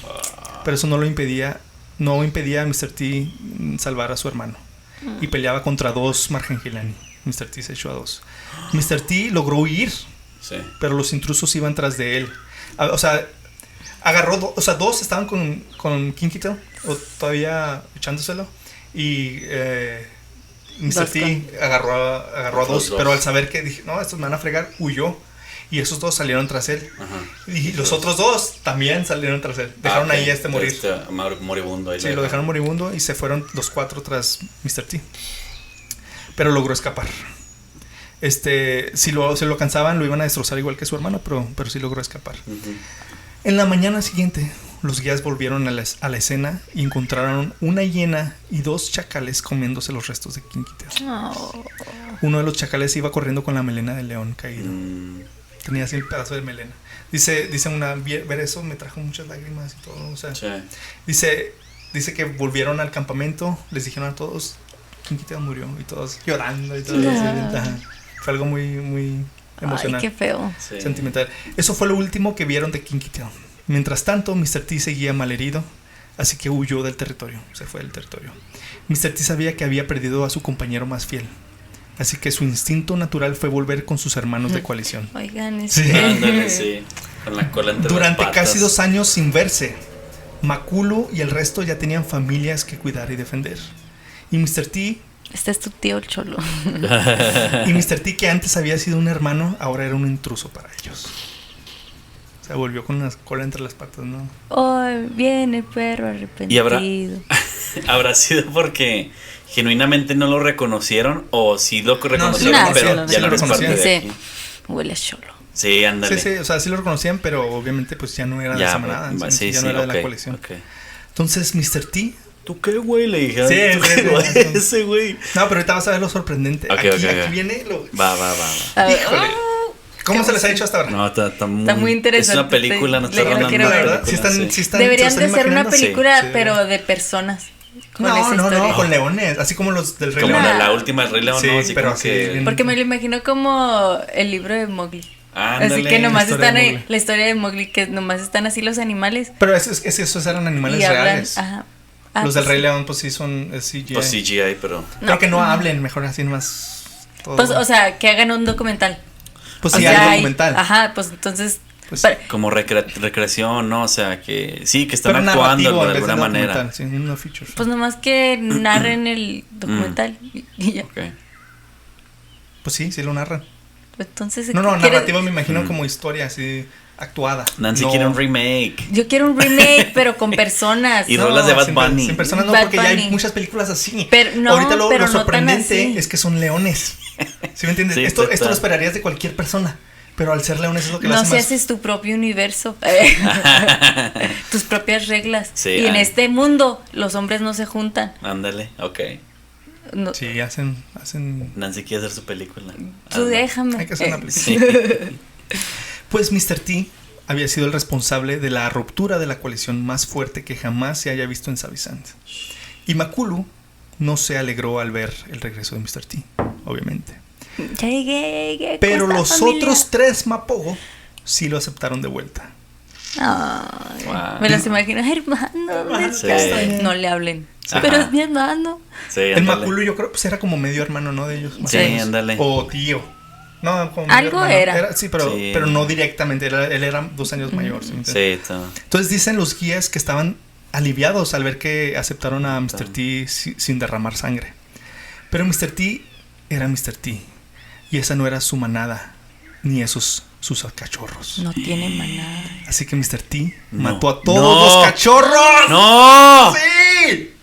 Pero eso no impedía a Mr. T salvar a su hermano. Y peleaba contra 2 Margengilani. Mr. T se echó a 2. Mr. T logró huir. Sí. Pero los intrusos iban tras de él. O sea, agarró 2 estaban con Kinky Tail, o todavía echándoselo, y Mr. T agarró a 2, pero al saber que dije, no, estos me van a fregar, huyó, y esos 2 salieron tras él. Ajá. Y los otros 2 también salieron tras él, dejaron ahí a morir, moribundo ahí. Sí, lo dejaron moribundo y se fueron los 4 tras Mr. T, pero logró escapar. Si lo alcanzaban lo iban a destrozar igual que su hermano, pero sí logró escapar. Uh-huh. En la mañana siguiente, los guías volvieron a la escena y encontraron una hiena y 2 chacales comiéndose los restos de Kinky Tail. Uno de los chacales iba corriendo con la melena del león caído. Tenía así el pedazo de melena. Dice una, ver eso me trajo muchas lágrimas y todo. O sea, sí. Dice que volvieron al campamento, les dijeron a todos, Kinky Tail murió, y todos llorando y todo. Fue algo muy, muy emocional. Ay, qué feo. Sentimental. Eso fue lo último que vieron de Kinky Tail. Mientras tanto, Mr. T seguía malherido, así que huyó del territorio. Se fue del territorio. Mr. T sabía que había perdido a su compañero más fiel, así que su instinto natural fue volver con sus hermanos de coalición. Oigan, sí. Con la cola entre Durante las patas. Casi 2 años sin verse, Makulu y el resto ya tenían familias que cuidar y defender. Y Mr. T... Este es tu tío el Cholo. Y Mr. T, que antes había sido un hermano, ahora era un intruso para ellos. O sea, volvió con una cola entre las patas, ¿no? Oh, viene perro arrepentido. ¿Y habrá sido porque genuinamente no lo reconocieron o sí lo reconocieron, pero ya no es parte de aquí? Huele a Cholo. Sí, ándale. Sí, o sea, sí lo reconocían, pero obviamente pues ya no era de esa manada. Ya no era de la colección. Okay. Entonces, Mr. T... ¿Tú qué, güey? Le dije. Sí, ese güey. No, pero ahorita vas a ver lo sorprendente. Aquí viene lo... Va. Híjole. ¿Cómo se les ha hecho hasta ahora? No, está muy interesante. Es una película, no está rondando una película. Sí están, deberían de ser una película, pero de personas. No, con leones, así como los del Rey León. Como la última del Rey León, ¿no? Sí, pero que... Porque me lo imagino como el libro de Mowgli. Así que nomás están ahí, la historia de Mowgli, que nomás están así los animales. Pero esos eran animales reales. Ajá. Los del Rey León, pues sí son CGI. Pues CGI, pero... Creo que no hablen, mejor así nomás todo. Pues, o sea, que hagan un documental. Pues sí, hay documental. Ajá, pues entonces... Pues, como recreación, ¿no? O sea, que sí, que están actuando de alguna manera. Sí, no feature. Pues nomás que narren el documental y ya. Okay. Pues sí lo narran. Entonces... No, narrativo me imagino como historia así... actuada. Nancy quiere un remake. Yo quiero un remake, pero con personas. Y rolas de Bad Bunny. Sin personas no, porque ya hay muchas películas así. Ahorita lo sorprendente es que son leones. ¿Sí me entiendes? Sí, esto lo esperarías de cualquier persona. Pero al ser leones es lo que lo hace No, si haces tu propio universo, tus propias reglas. Sí, y en este mundo los hombres no se juntan. Ándale, ok. No, Sí, hacen... Nancy quiere hacer su película. tú déjame. Hay que hacer una película. Sí. Pues Mr. T había sido el responsable de la ruptura de la coalición más fuerte que jamás se haya visto en Savisand. Y Makulu no se alegró al ver el regreso de Mr. T, obviamente. Ya llegué. Pero los otros 3 Mapogo sí lo aceptaron de vuelta. Ay, Wow. me los imagino, hermano. Sí. No le hablen. Ajá. Pero es mi hermano. Sí, El ándale. Makulu yo creo pues era como medio hermano, ¿no? De ellos. Más Sí, o menos. ándale. O tío. No, como medio Algo hermano. era. Sí, Sí. pero no directamente. Él era 2 años mayor. ¿Sí? Sí, todo. Entonces dicen los guías que estaban aliviados al ver que aceptaron a Mr. T sin derramar sangre. Pero Mr. T era Mr. T. Y esa no era su manada, ni sus cachorros. No tiene manada. Así que Mr. T No. mató a todos No. los cachorros. ¡No! ¡Sí!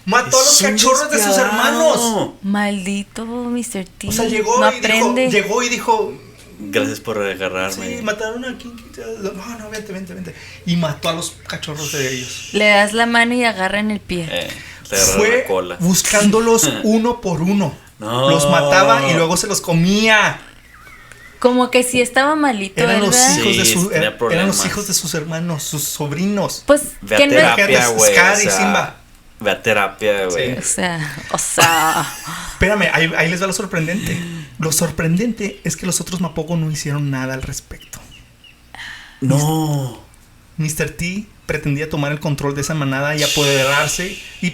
Mató a los Es un cachorros de sus despiadado. hermanos. Maldito Mr. T. O sea, llegó no y aprende. dijo, Gracias por agarrarme. sí, mataron a quien. No, vente. Y mató a los cachorros de ellos. Le das la mano y agarra en el pie. Te agarraron Fue la cola. buscándolos uno por uno. No. Los mataba y luego se los comía. Como que si estaba malito, Eran los ¿verdad? hijos de Sí, sus tenía eran problemas. los hijos de sus hermanos, sus sobrinos. Pues, Ve a ¿qué no? terapia, Fíjate, güey. Scar O y sea, Simba. ve a terapia, güey. O sea. Espérame, ahí les va lo sorprendente. Lo sorprendente es que los otros Mapogo no hicieron nada al respecto. No. Mr. T pretendía tomar el control de esa manada y apoderarse y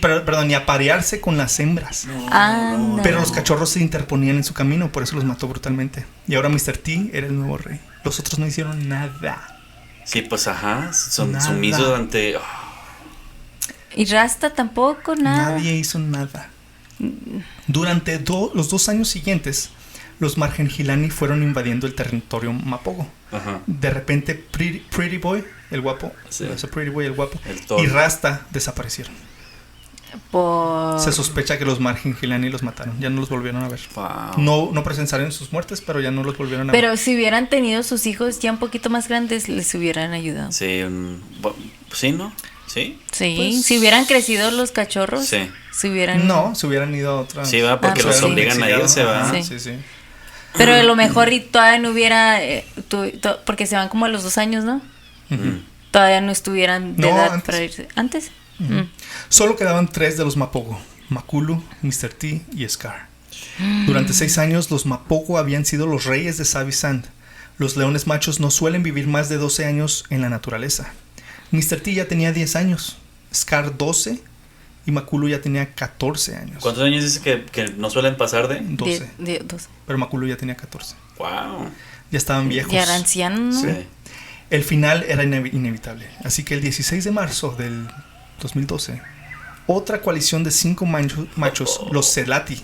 aparearse con las hembras. Anda. Pero los cachorros se interponían en su camino, por eso los mató brutalmente. Y ahora Mr. T era el nuevo rey. Los otros no hicieron nada. Sí, pues ajá. Son Nada. sumisos ante. Y Rasta tampoco, nada. Nadie hizo nada. Durante los 2 años siguientes, los Margengilani fueron invadiendo el territorio Mapogo. Ajá. De repente, Pretty Boy, el guapo, Sí. Pretty Boy, el guapo, El toro. y Rasta desaparecieron. Por... Se sospecha que los Margengilani los mataron. Ya no los volvieron a ver. Wow. No presenciaron sus muertes, pero ya no los volvieron a ver. Pero si hubieran tenido sus hijos ya un poquito más grandes, les hubieran ayudado. Sí, sí, ¿no? Sí. Sí, Pues- si hubieran crecido los cachorros, Sí. se hubieran... No, se hubieran ido a otra. Sí, va, porque Ah, los sí. obligan a irse, va. Ajá, Sí. sí, sí. Pero a lo mejor y todavía no hubiera... porque se van como a los 2 años, ¿no? Ujú. Todavía no estuvieran de No, edad antes. para irse. ¿Antes? Solo quedaban 3 de los Mapogo: Makulu, Mr. T y Scar. Durante 6 años, los Mapogo habían sido los reyes de Savisand. Los leones machos no suelen vivir más de 12 años en la naturaleza. Mr. T ya tenía 10 años, Scar 12 y Makulu ya tenía 14 años. ¿Cuántos años dice que no suelen pasar de? 12. 12. Pero Makulu ya tenía 14. Wow. Ya estaban viejos. Ya era anciano, ¿no? Sí. El final era inevitable. Así que el 16 de marzo del 2012, otra coalición de 5 machos, los Selati,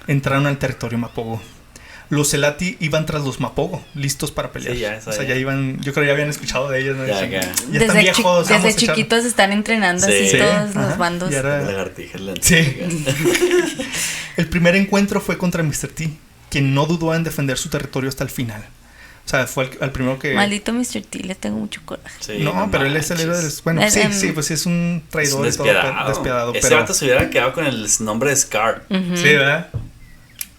entraron al territorio Mapogo. Los Selati iban tras los Mapogo, listos para pelear. Sí, ya, esa o sea, ya. ya iban, yo creo que ya habían escuchado de ellos, ¿no? Ya, Dicen, ya. ya están viejos, vamos a desde echar- chiquitos están entrenando Sí. así Sí, todos ajá, los bandos. ya era- Lagartija la Sí. antigua. El primer encuentro fue contra Mr. T, quien no dudó en defender su territorio hasta el final. O sea, fue el primero que... Maldito Mr. T, le tengo mucho coraje. Sí, no, pero él es el héroe manches. del... Bueno, Es, sí, pues sí, es un Es traidor un y todo, despiadado. despiadado, Ese pero... vato se hubiera quedado con el nombre de Scar. Ujú. Sí, ¿verdad?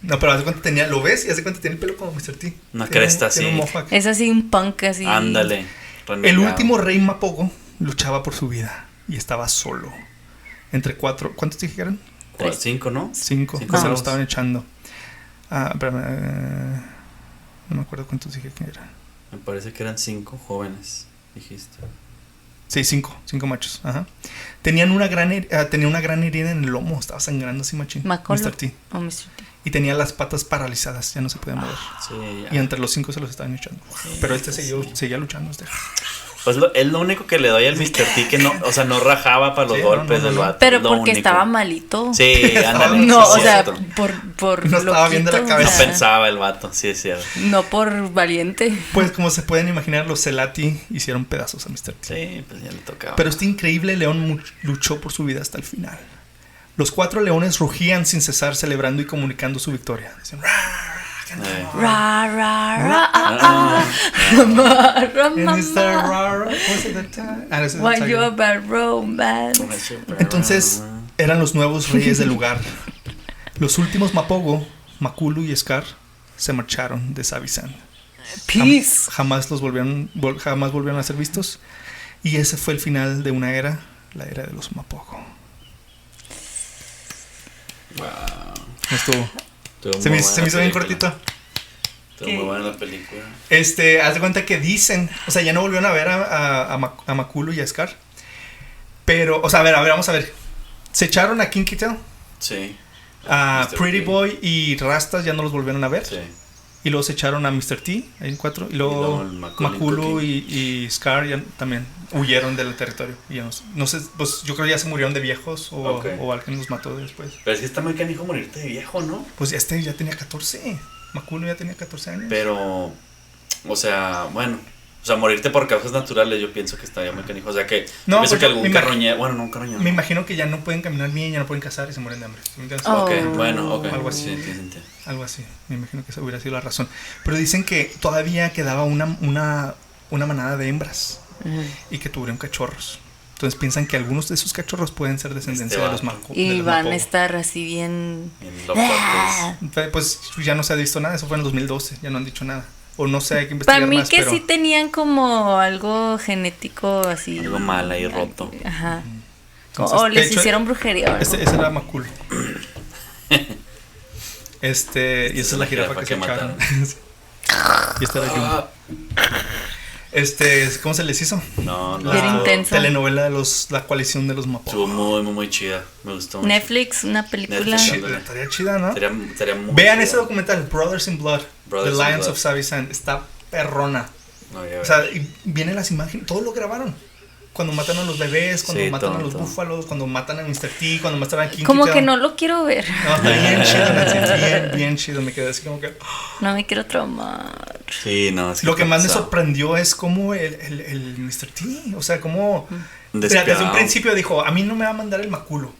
No, pero hace cuenta tenía... ¿Lo ves? Y hace cuenta tiene el pelo como Mr. T. Una Tiene cresta tiene así. un mohawk. Es así un punk así. Ándale. El renegado. último rey Mapogo luchaba por su vida y estaba solo. Entre 4... ¿Cuántos dije que eran? 5, ¿no? 5. Cinco Que se lo chavos. estaban echando. Ah, espérame. No me acuerdo cuántos dije que eran. Me parece que eran 5 jóvenes, dijiste. Sí, 5 machos. Ajá. Tenían una gran herida en el lomo. Estaba sangrando así machín. Macolo. Mr. T. O Mr. T. Y tenía las patas paralizadas. Ya no se podía mover. Sí, Y ya. entre los 5 se los estaban echando. Pero este seguía luchando. Pues es lo único que le doy al Mr. T, que no, o sea, no rajaba para los Sí, golpes no, del no. vato. Pero es lo porque único. estaba malito. Sí, ándale. No, sí, o es sea, cierto. por No estaba bien de la loquito, cabeza. No o sea, pensaba el vato, sí es cierto. no por valiente. Pues como se pueden imaginar, los Selati hicieron pedazos a Mr. T. Sí, pues ya le tocaba. Pero este increíble león luchó por su vida hasta el final. Los 4 leones rugían sin cesar, celebrando y comunicando su victoria. Decían, "Rar". Ra, ra, ra, Why you a bad romance. Entonces eran los nuevos reyes del lugar. Los últimos Mapogo, Makulu y Scar, se marcharon de Savisan. Peace. Jamás volvieron a ser vistos. Y ese fue el final de una era, la era de los Mapogo. Estuvo. Se me hizo bien cortito. Estuvo muy buena la película. Haz de cuenta que dicen, o sea, ya no volvieron a ver a Makulu y a Scar. Pero, o sea, a ver, vamos a ver. Se echaron a Kinky Tail. Sí. A Pretty Boy y Rastas ya no los volvieron a ver. Sí. Y luego se echaron a Mr. T, ahí en 4. Y luego Makulu y Scar ya también huyeron del territorio. Y ya no sé, pues yo creo que ya se murieron de viejos o alguien los mató después. Pero es que está muy canijo morirte de viejo, ¿no? Pues ya tenía 14. Makulu ya tenía 14 años. Pero, o sea, bueno. O sea, morirte por causas naturales yo pienso que estaría muy canijo. O sea que no, pienso que algún carroñero... Bueno, no un carroñero. Me imagino que ya no pueden caminar bien, ya no pueden cazar y se mueren de hambre. Ok, bueno, algo así. Sí. Algo así. Me imagino que esa hubiera sido la razón. Pero dicen que todavía quedaba una manada de hembras y que tuvieron cachorros. Entonces piensan que algunos de esos cachorros pueden ser descendencia de los Mapogo. Y van a estar así bien... Pues ya no se ha visto nada. Eso fue en 2012. Ya no han dicho nada. O no sé, hay que investigar más. Para mí más, que pero... sí tenían como algo genetíco así. Algo mal ahí roto. Ajá. Entonces, o les hicieron brujería. Ese era Makulu. Y esa es la jirafa que se echaron. Y esta era Jumbo. ¿Cómo se les hizo? No. Bien intenso. Telenovela de la coalición de los Mapogo. Estuvo muy, muy chida. Me gustó mucho. Netflix, una película. Estaría chida, ¿no? Estaría muy Vean chida. Ese documental, Brothers in Blood, The Lions of Savisan. Está perrona. O sea, y vienen las imágenes, todo lo grabaron. Cuando matan a los bebés, cuando matan a los búfalos, cuando matan a Mr. T, cuando matan a Kinky. Como que no lo quiero ver. No, está bien chido, bien chido. Me quedé así como que... No me quiero traumar. Sí, no. Lo que más me sorprendió es cómo el Mr. T, o sea, cómo... Desde un principio dijo, a mí no me va a mandar el Makulu.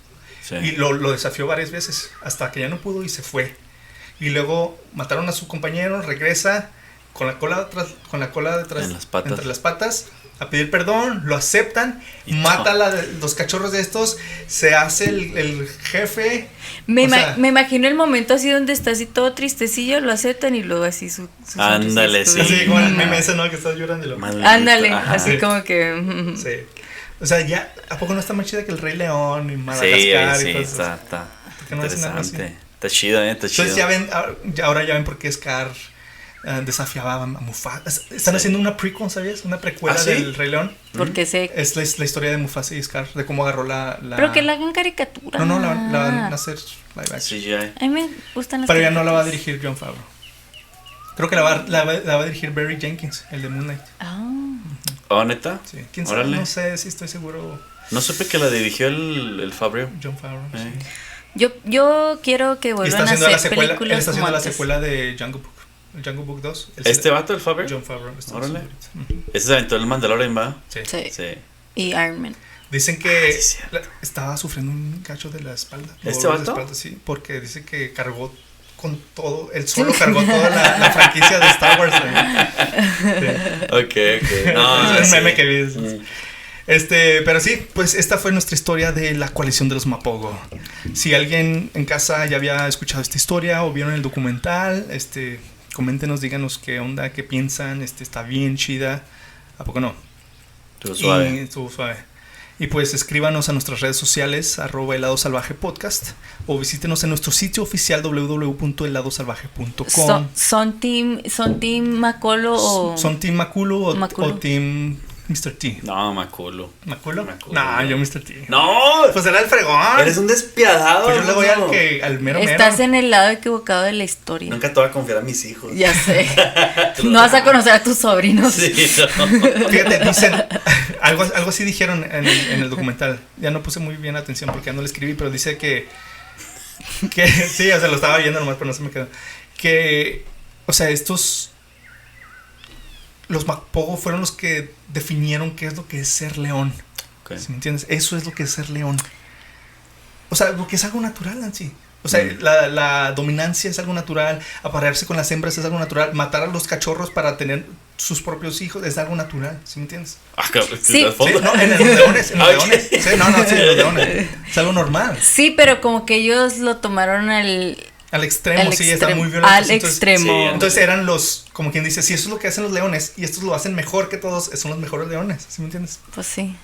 Sí. Y lo desafió varias veces, hasta que ya no pudo y se fue. Y luego mataron a su compañero, regresa con la cola detrás, entre las patas, a pedir perdón, lo aceptan, mata los cachorros de estos, se hace el jefe. Me imagino el momento así donde está así todo tristecillo, lo aceptan y luego así su ándale, sí. Así como el meme ese, ¿no? Que estás llorando y lo... Ándale, así como que... Sí. O sea, ya, ¿a poco no está más chida que el Rey León y Madagascar? Sí, y todo está no interesante. Está chido, está chido. Entonces ahora ya ven por qué Scar desafiaba a Mufasa. Están haciendo una prequel, ¿sabías? Una precuela del Rey León. Porque es la historia de Mufasa y Scar, de cómo agarró la... Pero que la hagan caricatura. No, la van a hacer live action. Sí, a mí me gustan las Pero ya no la va a dirigir Jon Favreau. Creo que la va a dirigir Barry Jenkins, el de Moon Knight. ¿Oh, neta? Sí. ¿Quién sabe? No sé si estoy seguro. No supe que la dirigió el Favreau. Jon Favreau, sí. Yo quiero que vuelvan a hacer películas. Él está haciendo la secuela de Jungle Book. El Jungle Book 2. ¿Vato, el Favreau? Jon Favreau. Órale. Ese se aventó el Mandalorian, ¿va? Sí. Y Iron Man. Dicen que estaba sufriendo un cacho de la espalda. ¿Este vato? Sí, porque dice que cargó con todo, él solo cargó toda la franquicia de Star Wars. Sí. Ok. No, es un meme que vi. Pero sí, pues esta fue nuestra historia de la coalición de los Mapogo. Si alguien en casa ya había escuchado esta historia o vieron el documental, coméntenos, díganos qué onda, qué piensan, está bien chida. ¿A poco no? Estuvo suave. Y pues escríbanos a nuestras redes sociales @heladosalvajepodcast o visítenos en nuestro sitio oficial www.heladosalvaje.com. ¿Son team Makulu o...? ¿Son team Makulu o team Mr. T? No, Makulu. ¿Makulu? No, yo Mr. T. No, pues era el fregón. Eres un despiadado. Pues yo le voy al mero. Estás en el lado equivocado de la historia. Nunca te voy a confiar a mis hijos. Ya sé. No vas a conocer a tus sobrinos. Sí, no. Fíjate, dicen algo así dijeron en el documental. Ya no puse muy bien atención porque ya no le escribí, pero dice que sí, o sea, lo estaba viendo nomás, pero no se me quedó. Que, o sea, los Mapogo fueron los que definieron qué es lo que es ser león. Okay. ¿Sí me entiendes? Eso es lo que es ser león. O sea, porque es algo natural, Nancy. O sea, la dominancia es algo natural, aparearse con las hembras es algo natural, matar a los cachorros para tener sus propios hijos es algo natural, ¿sí me entiendes? Sí. No, en los leones, Sí, en los leones. Es algo normal. Sí, pero como que ellos lo tomaron al extremo, sí, están muy violentos. Al extremo. Sí, entonces eran los, como quien dice, si eso es lo que hacen los leones y estos lo hacen mejor que todos, son los mejores leones, ¿sí me entiendes? Pues sí.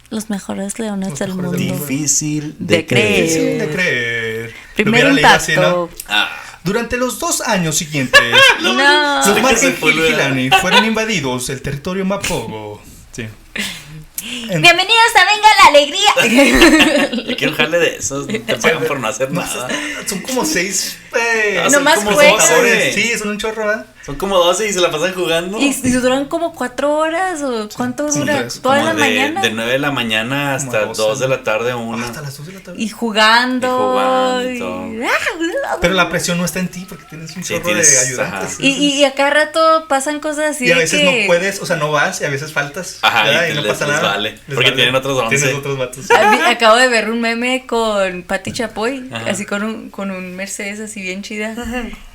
Los mejores leones del mundo. Difícil de creer. Primer impacto. Durante los 2 años siguientes, los Margen y Gilani fueron invadidos el territorio Mapogo. Sí. Bienvenidos a Venga la Alegría. Yo quiero jale de esos. No te pagan por no hacer nada. Son como 6. Nomás juegan. Sí, son un chorro, ¿verdad? Son como 12 y se la pasan jugando. ¿Y duran como 4 horas? ¿O cuánto dura? ¿Toda la mañana? De 9 de la mañana hasta 2 de la tarde o 1. Hasta las 2 de la tarde. Y jugando. Pero la presión no está en ti porque tienes un chorro de ayudantes. Y a cada rato pasan cosas así. Y a veces no puedes, o sea, no vas y a veces faltas. Ajá, y no pasa nada. Vale, porque tienen otros 11. Tienes otros vatos. Acabo de ver un meme con Pati Chapoy, así con un Mercedes así bien chida.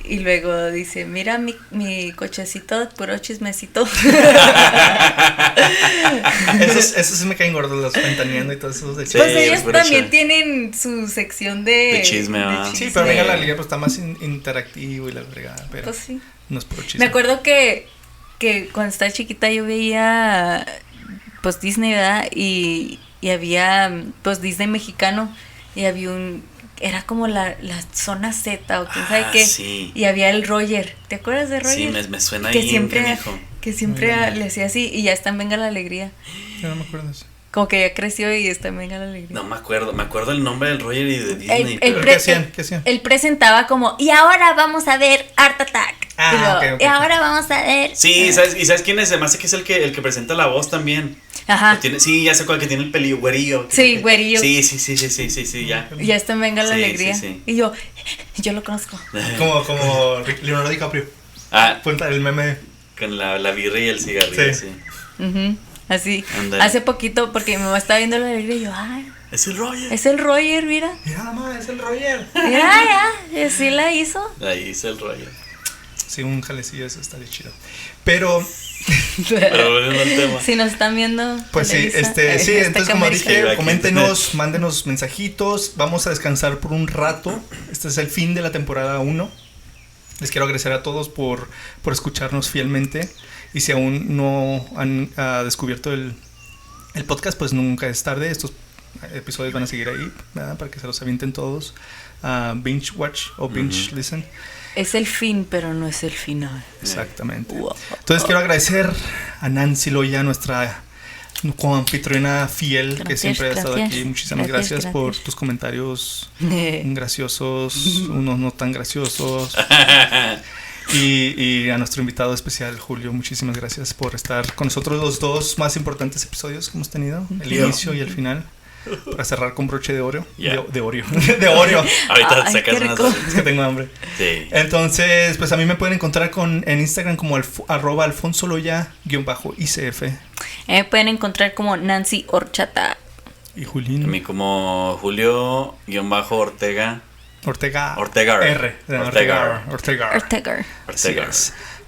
Y luego dice, mira mi cochecito, puro chismecito. Esos sí me caen gordos, los ventaneando y todos esos de chisme. Pues ellos también tienen su sección de chisme. Sí, pero Venga la Alegría pues está más interactivo y la fregada, pero pues sí. No es puro chisme. Me acuerdo que cuando estaba chiquita yo veía pues Disney, ¿verdad? Y había pues Disney mexicano y había era como la zona Z o quién sabe qué. Sí. Y había el Roger. ¿Te acuerdas de Roger? Sí, me suena que ahí. Que siempre le hacía así y ya está en Venga la Alegría. Yo no me acuerdo de eso. Como que ya creció y está en Venga la Alegría. No me acuerdo. Me acuerdo el nombre del Roger y de Disney. ¿Qué hacían? Él presentaba como, y ahora vamos a ver Art Attack. Okay. Y ahora vamos a ver. Sí, ¿sabes quién es? Además que es el que presenta la voz también. Ajá. Sí, ya sé cuál, que tiene el pelillo, güerillo. Sí, güerillo. Sí, ya. Ya está en Venga la Alegría. Sí. Y yo lo conozco. Como Leonardo DiCaprio. Cuenta el meme. Con la birra y el cigarrillo, sí. Así. Andale. Hace poquito, porque mi mamá estaba viendo la alegría y yo, es el Roger. Es el Roger, mira. Mira, mamá, es el Roger. Mira, ya. Así la hizo. La hizo el Roger. Sí, un jalecillo, eso estaría chido. Pero volviendo al tema. Si nos están viendo. Pues sí, sí, entonces como dije, coméntenos, mándenos mensajitos. Vamos a descansar por un rato. Este es el fin de la temporada 1. Les quiero agradecer a todos por escucharnos fielmente. Y si aún no han descubierto el podcast, pues nunca es tarde. Estos episodios van a seguir ahí, ¿verdad? Para que se los avienten todos. Binge watch o binge listen. Es el fin, pero no es el final. Exactamente. Entonces quiero agradecer a Nancy Loya, nuestra coanfitriona fiel, que siempre ha estado aquí. Muchísimas gracias por tus comentarios graciosos, unos no tan graciosos. Y a nuestro invitado especial, Julio, muchísimas gracias por estar con nosotros los 2 más importantes episodios que hemos tenido, el inicio y el final, para cerrar con broche de oro. De Oreo. De Oreo. Ahorita sacas unas. Es que tengo hambre. Sí. Entonces, pues a mí me pueden encontrar en Instagram como @alfonsoloya_ICF. Me pueden encontrar como Nancy Horchata. Y Julín. A mí como Julio_Ortega. Ortega. R. Ortega.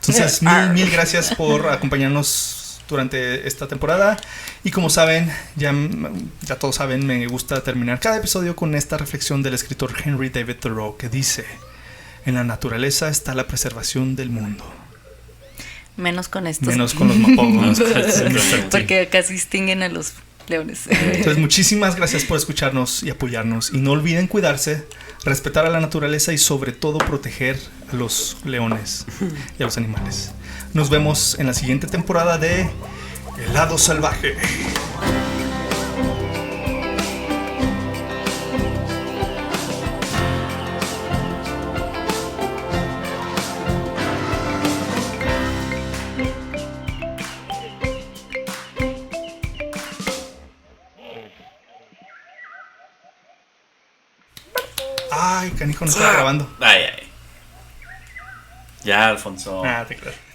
Entonces, mil gracias por acompañarnos durante esta temporada. Y como saben, ya todos saben, me gusta terminar cada episodio con esta reflexión del escritor Henry David Thoreau que dice: en la naturaleza está la preservación del mundo. Menos con estos. Menos con los mapogos. Porque casi extinguen a los leones. Entonces, muchísimas gracias por escucharnos y apoyarnos. Y no olviden cuidarse, respetar a la naturaleza y sobre todo proteger a los leones y a los animales. Nos vemos en la siguiente temporada de El Lado Salvaje. Ay, canijo, no estaba grabando. Ay. Ya, Alfonso. Te creo.